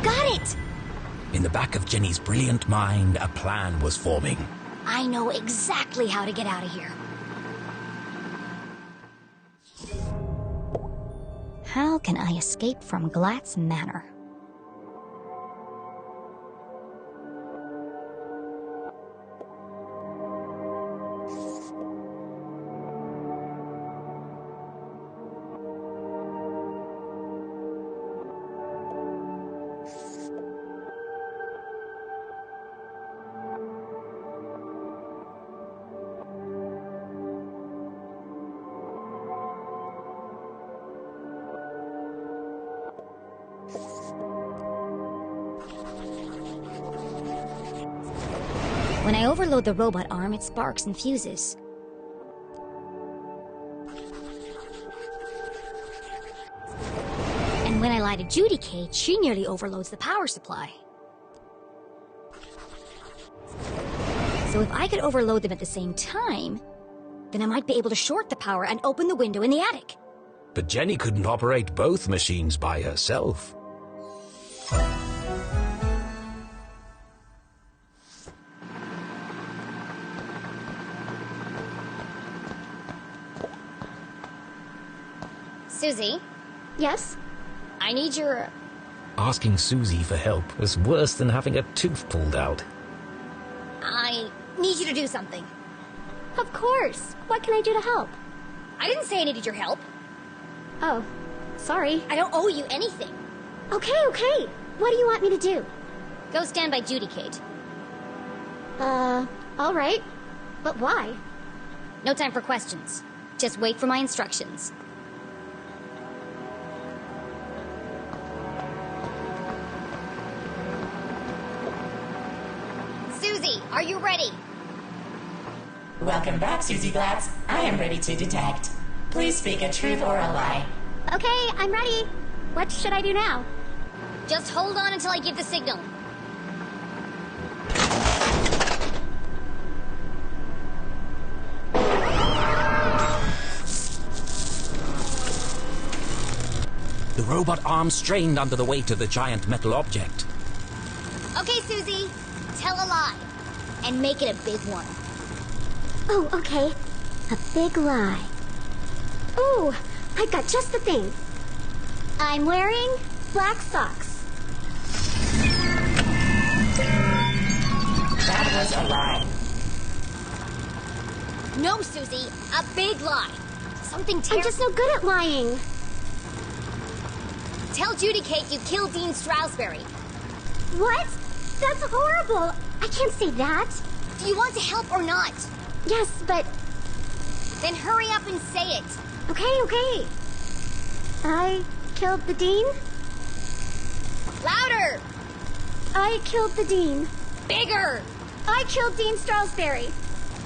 got it! In the back of Jenny's brilliant mind, a plan was forming. I know exactly how to get out of here. How can I escape from Glatt's Manor? When I overload the robot arm, it sparks and fuses. And when I lie to Judy Kate, she nearly overloads the power supply. So if I could overload them at the same time, then I might be able to short the power and open the window in the attic. But Jenny couldn't operate both machines by herself. Susie? Yes? I need your... Asking Susie for help was worse than having a tooth pulled out. I need you to do something. Of course. What can I do to help? I didn't say I needed your help. Oh, sorry. I don't owe you anything. Okay. What do you want me to do? Go stand by Judy Kate. All right. But why? No time for questions. Just wait for my instructions. Susie, are you ready? Welcome back, Susie Glatz. I am ready to detect. Please speak a truth or a lie. Okay, I'm ready. What should I do now? Just hold on until I give the signal. The robot arm strained under the weight of the giant metal object. Okay, Susie. Tell a lie. And make it a big one. Oh, okay. A big lie. Ooh, I've got just the thing. I'm wearing black socks. That was a lie. No, Susie. A big lie. Something I'm just no good at lying. Tell Judy Kate you killed Dean Stroudsbury. What? That's horrible. I can't say that. Do you want to help or not? Yes, but... Then hurry up and say it. Okay. I killed the Dean? Louder! I killed the Dean. Bigger! I killed Dean Stroudsbury.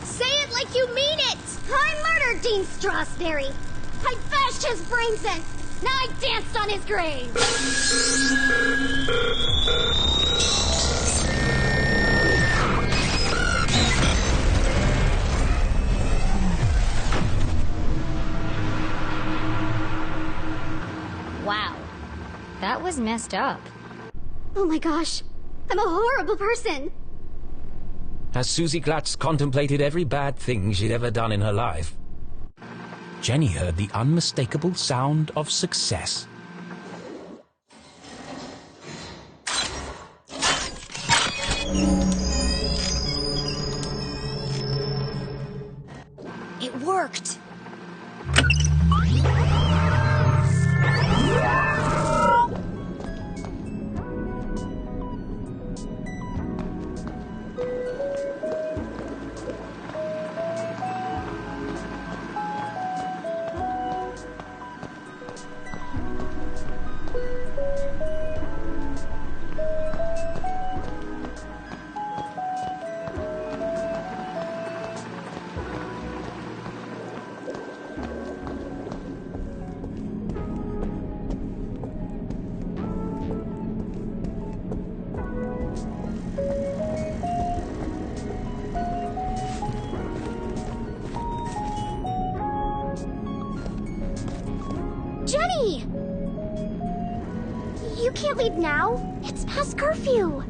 Say it like you mean it! I murdered Dean Stroudsbury. I bashed his brains in. Now I danced on his grave. Wow. That was messed up. Oh my gosh. I'm a horrible person. As Susie Glatz contemplated every bad thing she'd ever done in her life, Jenny heard the unmistakable sound of success. It worked. Jenny! You can't leave now. It's past curfew.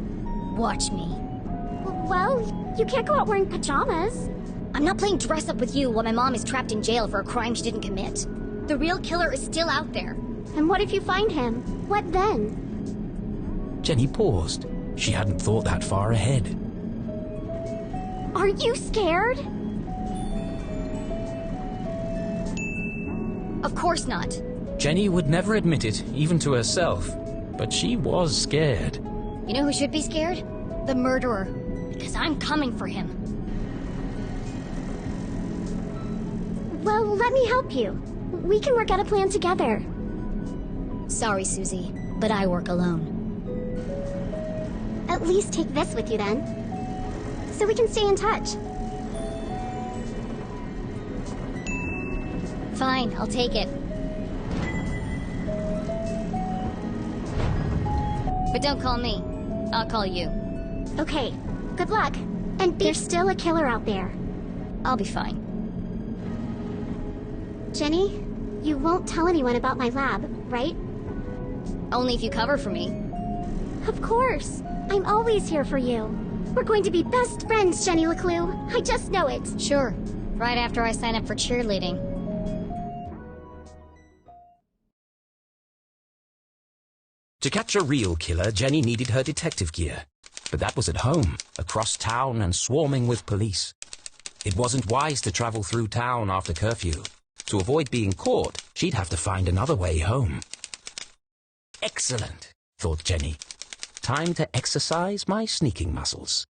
Watch me. Well, you can't go out wearing pajamas. I'm not playing dress up with you while my mom is trapped in jail for a crime she didn't commit. The real killer is still out there. And what if you find him? What then? Jenny paused. She hadn't thought that far ahead. Are you scared? Of course not. Jenny would never admit it, even to herself, but she was scared. You know who should be scared? The murderer. Because I'm coming for him. Well, let me help you. We can work out a plan together. Sorry, Susie, but I work alone. At least take this with you then. So we can stay in touch. Fine, I'll take it. But don't call me. I'll call you. Okay, good luck. And there's still a killer out there. I'll be fine. Jenny, you won't tell anyone about my lab, right? Only if you cover for me. Of course. I'm always here for you. We're going to be best friends, Jenny LeClue. I just know it. Sure. Right after I sign up for cheerleading. To catch a real killer, Jenny needed her detective gear. But that was at home, across town and swarming with police. It wasn't wise to travel through town after curfew. To avoid being caught, she'd have to find another way home. Excellent, thought Jenny. Time to exercise my sneaking muscles.